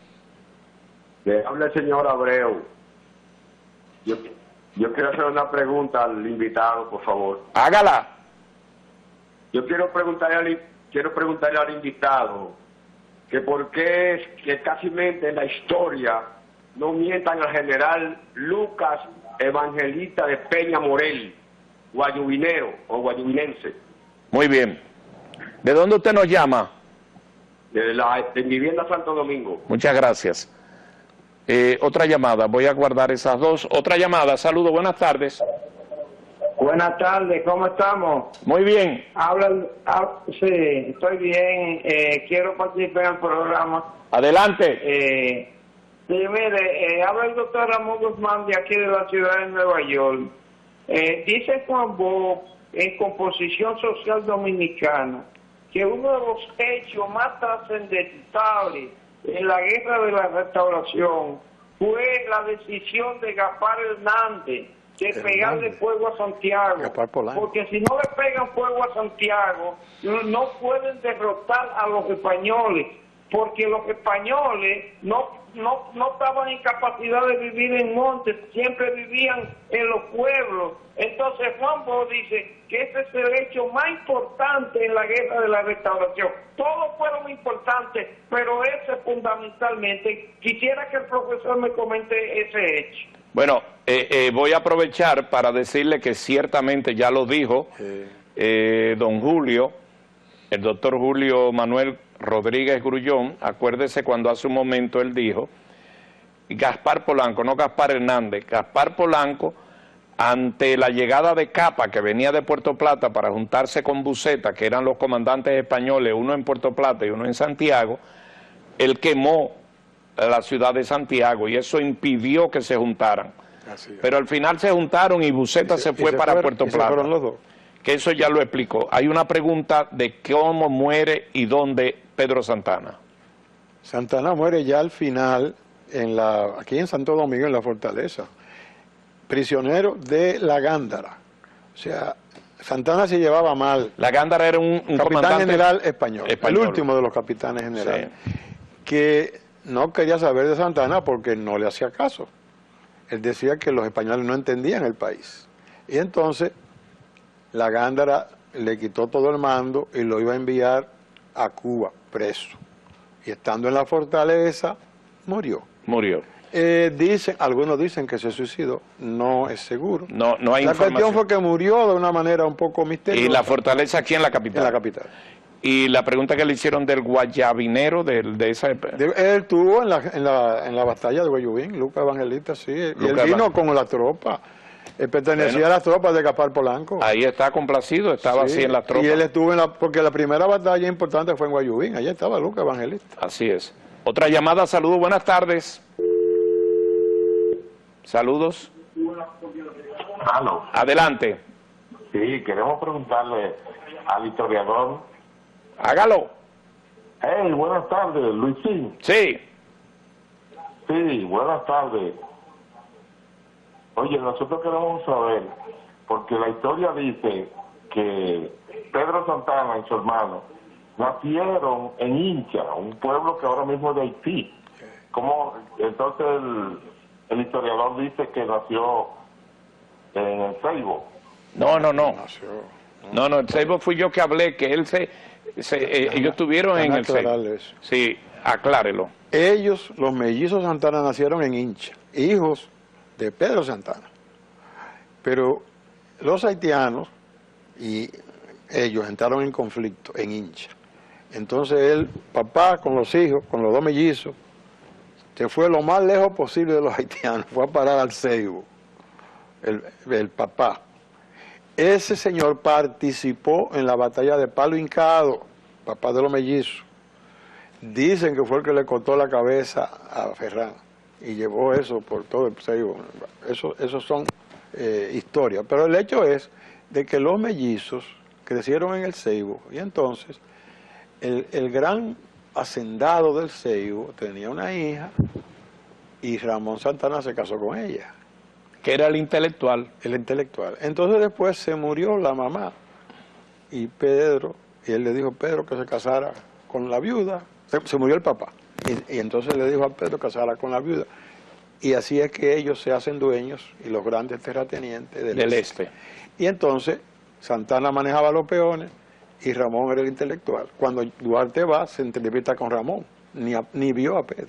Le habla el señor Abreu. Yo quiero hacer una pregunta al invitado, por favor. Hágala. Yo quiero preguntarle al invitado que por qué es que casi en la historia no mientan al general Lucas Evangelista de Peña Morel, guayubinero o guayubinense, Muy bien. ¿De dónde usted nos llama? de Vivienda Santo Domingo. Muchas gracias. Otra llamada, voy a guardar esas dos. Otra llamada, saludos, buenas tardes. Buenas tardes, ¿cómo estamos? Muy bien. Sí, estoy bien, quiero participar en el programa. Adelante. Sí, mire, habla el doctor Ramón Guzmán de aquí de la ciudad de Nueva York. Dice Juan Bosch, en Composición Social Dominicana, que uno de los hechos más trascendentales en la Guerra de la Restauración fue la decisión de Gaspar Hernández de pegarle fuego a Santiago, porque si no le pegan fuego a Santiago, no pueden derrotar a los españoles, porque los españoles no estaban en capacidad de vivir en montes, siempre vivían en los pueblos. Entonces Juan Bosch dice que ese es el hecho más importante en la Guerra de la Restauración. Todos fueron importantes, pero ese fundamentalmente. Quisiera que el profesor me comente ese hecho. Bueno, voy a aprovechar para decirle que ciertamente ya lo dijo don Julio, el doctor Julio Manuel Rodríguez Grullón. Acuérdese cuando hace un momento él dijo, Gaspar Polanco, no Gaspar Hernández, Gaspar Polanco, ante la llegada de Capa, que venía de Puerto Plata para juntarse con Buceta, que eran los comandantes españoles, uno en Puerto Plata y uno en Santiago, él quemó la ciudad de Santiago y eso impidió que se juntaran. Pero al final se juntaron y Buceta se fue para Puerto Plata. Fueron los dos. Que eso ya lo explicó. Hay una pregunta de cómo muere y dónde Pedro Santana. Santana muere ya al final, aquí en Santo Domingo, en la fortaleza, prisionero de la Gándara. O sea, Santana se llevaba mal. La Gándara era un capitán comandante general español, el último de los capitanes generales, que no quería saber de Santana porque no le hacía caso. Él decía que los españoles no entendían el país. Y entonces la Gándara le quitó todo el mando y lo iba a enviar a Cuba preso. Y estando en la fortaleza, murió. Murió. Algunos dicen que se suicidó, no es seguro. No hay la información. cuestión fue que murió de una manera un poco misteriosa. Y la fortaleza aquí en la capital. En la capital. Y la pregunta que le hicieron del guayabinero de esa... Él tuvo en la batalla de Guayubín, Lucas Evangelista, sí. Y él vino con la tropa. Él pertenecía a las tropas de Gaspar Polanco. Ahí está complacido, estaba así en las tropas. Y él estuvo porque la primera batalla importante fue en Guayubín, allá estaba Lucas Evangelista. Así es. Otra llamada, saludos, buenas tardes. Saludos. Aló. Adelante. Sí, queremos preguntarle al historiador. Hágalo. Hey, buenas tardes, Luisín. Sí. Sí, buenas tardes. Oye, nosotros queremos saber, porque la historia dice que Pedro Santana y su hermano nacieron en Hincha, un pueblo que ahora mismo es de Haití. ¿Cómo? Entonces el historiador dice que nació en el Ceibo. No. Nació. No, el Ceibo fui yo que hablé, que él ellos estuvieron en el Ceibo. Aclararles. Sí, aclárelo. Ellos, los mellizos Santana, nacieron en Hincha, hijos de Pedro Santana. Pero los haitianos y ellos entraron en conflicto en Hincha. Entonces el papá con los hijos, con los dos mellizos, se fue lo más lejos posible de los haitianos, fue a parar al Ceibo, el papá. Ese señor participó en la batalla de Palo Hincado, papá de los mellizos. Dicen que fue el que le cortó la cabeza a Ferrán y llevó eso por todo el Ceibo. Eso son historias. Pero el hecho es de que los mellizos crecieron en el Ceibo y entonces el gran hacendado del Ceibo tenía una hija y Ramón Santana se casó con ella. Que era el intelectual. El intelectual. Entonces después se murió la mamá y Pedro, y él le dijo a Pedro que se casara con la viuda. Se murió el papá. Y entonces le dijo a Pedro que se casara con la viuda. Y así es que ellos se hacen dueños y los grandes terratenientes del este. Y entonces Santana manejaba los peones y Ramón era el intelectual. Cuando Duarte va, se entrevista con Ramón, ni vio a Pedro.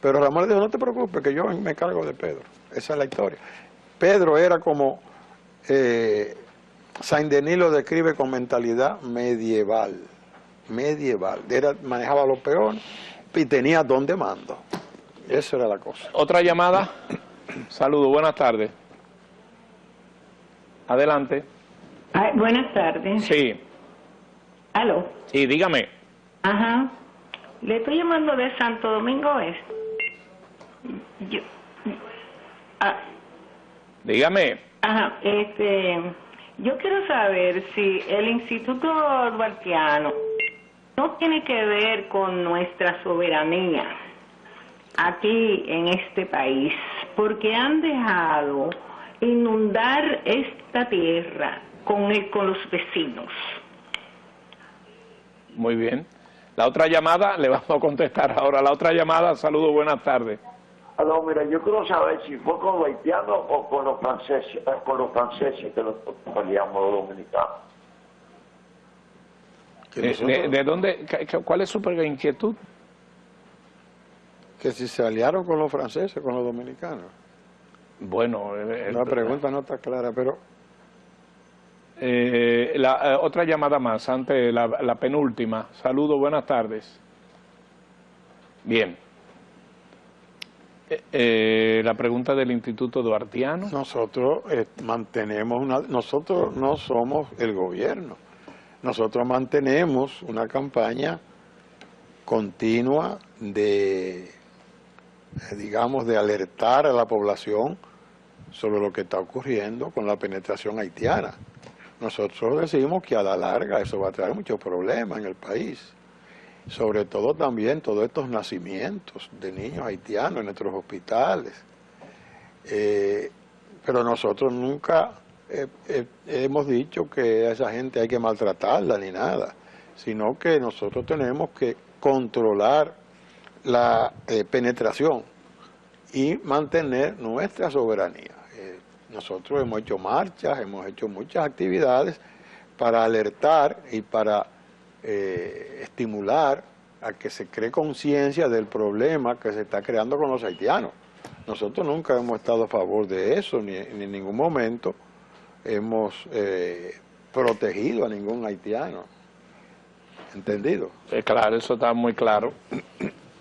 Pero Ramón le dijo, no te preocupes, que yo me cargo de Pedro. Esa es la historia. Pedro era como, Saint-Denis lo describe con mentalidad medieval. Manejaba los peones y tenía don de mando. Esa era la cosa. Otra llamada. Saludos, buenas tardes. Adelante. Ay, buenas tardes. Sí. ¿Aló? Sí, dígame. Ajá. Le estoy llamando de Santo Domingo Este. Dígame. Ajá, yo quiero saber si el Instituto Duartiano no tiene que ver con nuestra soberanía aquí en este país, porque han dejado inundar esta tierra con los vecinos. Muy bien. La otra llamada, le vamos a contestar ahora. La otra llamada, saludos, buenas tardes. Aló, mira, yo quiero saber si fue con los haitianos o con los franceses que nosotros peleamos los dominicanos. ¿De dónde? ¿Cuál es su inquietud? Que si se aliaron con los franceses, con los dominicanos. Bueno, La pregunta no está clara, pero... otra llamada más, antes la penúltima. Saludos, buenas tardes. Bien. La pregunta del Instituto Duartiano. Nosotros nosotros no somos el gobierno. Nosotros mantenemos una campaña continua de alertar a la población sobre lo que está ocurriendo con la penetración haitiana. Nosotros decimos que a la larga eso va a traer muchos problemas en el país. Sobre todo también todos estos nacimientos de niños haitianos en nuestros hospitales. Pero nosotros nunca hemos dicho que a esa gente hay que maltratarla ni nada, sino que nosotros tenemos que controlar la penetración y mantener nuestra soberanía. Nosotros hemos hecho marchas, hemos hecho muchas actividades para alertar y para estimular a que se cree conciencia del problema que se está creando con los haitianos. Nosotros nunca hemos estado a favor de eso, ni en ningún momento hemos protegido a ningún haitiano. ¿Entendido? Claro, eso está muy claro.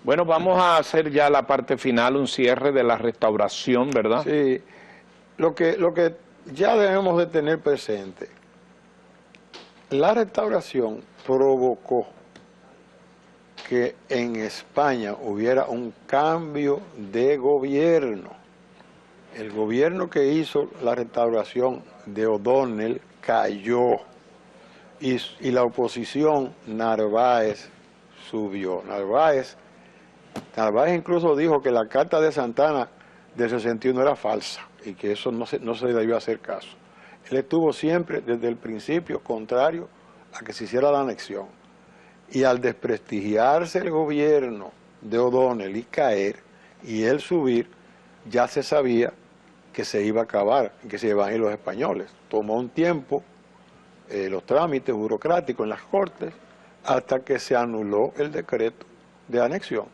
Bueno, vamos a hacer ya la parte final, un cierre de la restauración, ¿verdad? Sí, lo que ya debemos de tener presente, la restauración provocó que en España hubiera un cambio de gobierno. el gobierno que hizo la restauración de O'Donnell cayó y la oposición, Narváez, subió. Narváez incluso dijo que la carta de Santana del 61 era falsa y que eso no se debió hacer caso. Él estuvo siempre desde el principio contrario a que se hiciera la anexión. Y al desprestigiarse el gobierno de O'Donnell y caer, y él subir, ya se sabía que se iba a acabar, que se iban a ir los españoles. Tomó un tiempo los trámites burocráticos en las Cortes hasta que se anuló el decreto de anexión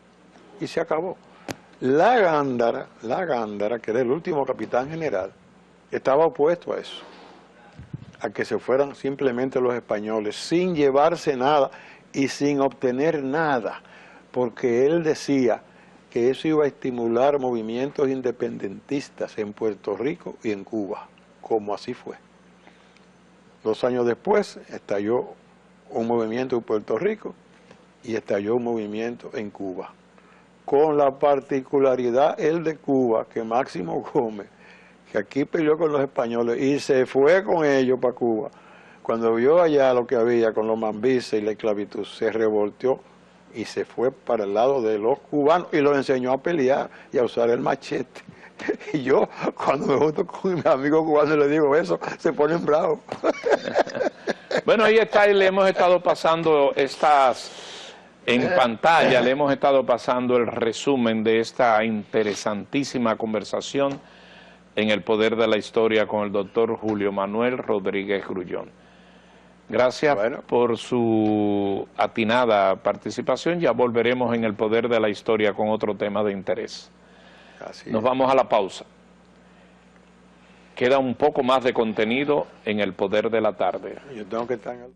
y se acabó. La Gándara, que era el último capitán general, estaba opuesto a eso, a que se fueran simplemente los españoles sin llevarse nada y sin obtener nada, porque él decía que eso iba a estimular movimientos independentistas en Puerto Rico y en Cuba, como así fue. 2 años después estalló un movimiento en Puerto Rico y estalló un movimiento en Cuba, con la particularidad el de Cuba, que Máximo Gómez, que aquí peleó con los españoles y se fue con ellos para Cuba, cuando vio allá lo que había con los mambises y la esclavitud, se revolteó y se fue para el lado de los cubanos y los enseñó a pelear y a usar el machete. Y yo, cuando me junto con mi amigo cubano y le digo eso, se ponen bravos. Bueno, ahí está, y le hemos estado pasando en pantalla, le hemos estado pasando el resumen de esta interesantísima conversación en El Poder de la Historia con el doctor Julio Manuel Rodríguez Grullón. Gracias por su atinada participación. Ya volveremos en El Poder de la Historia con otro tema de interés. Nos vamos a la pausa. Queda un poco más de contenido en El Poder de la Tarde. Yo tengo que estar en el...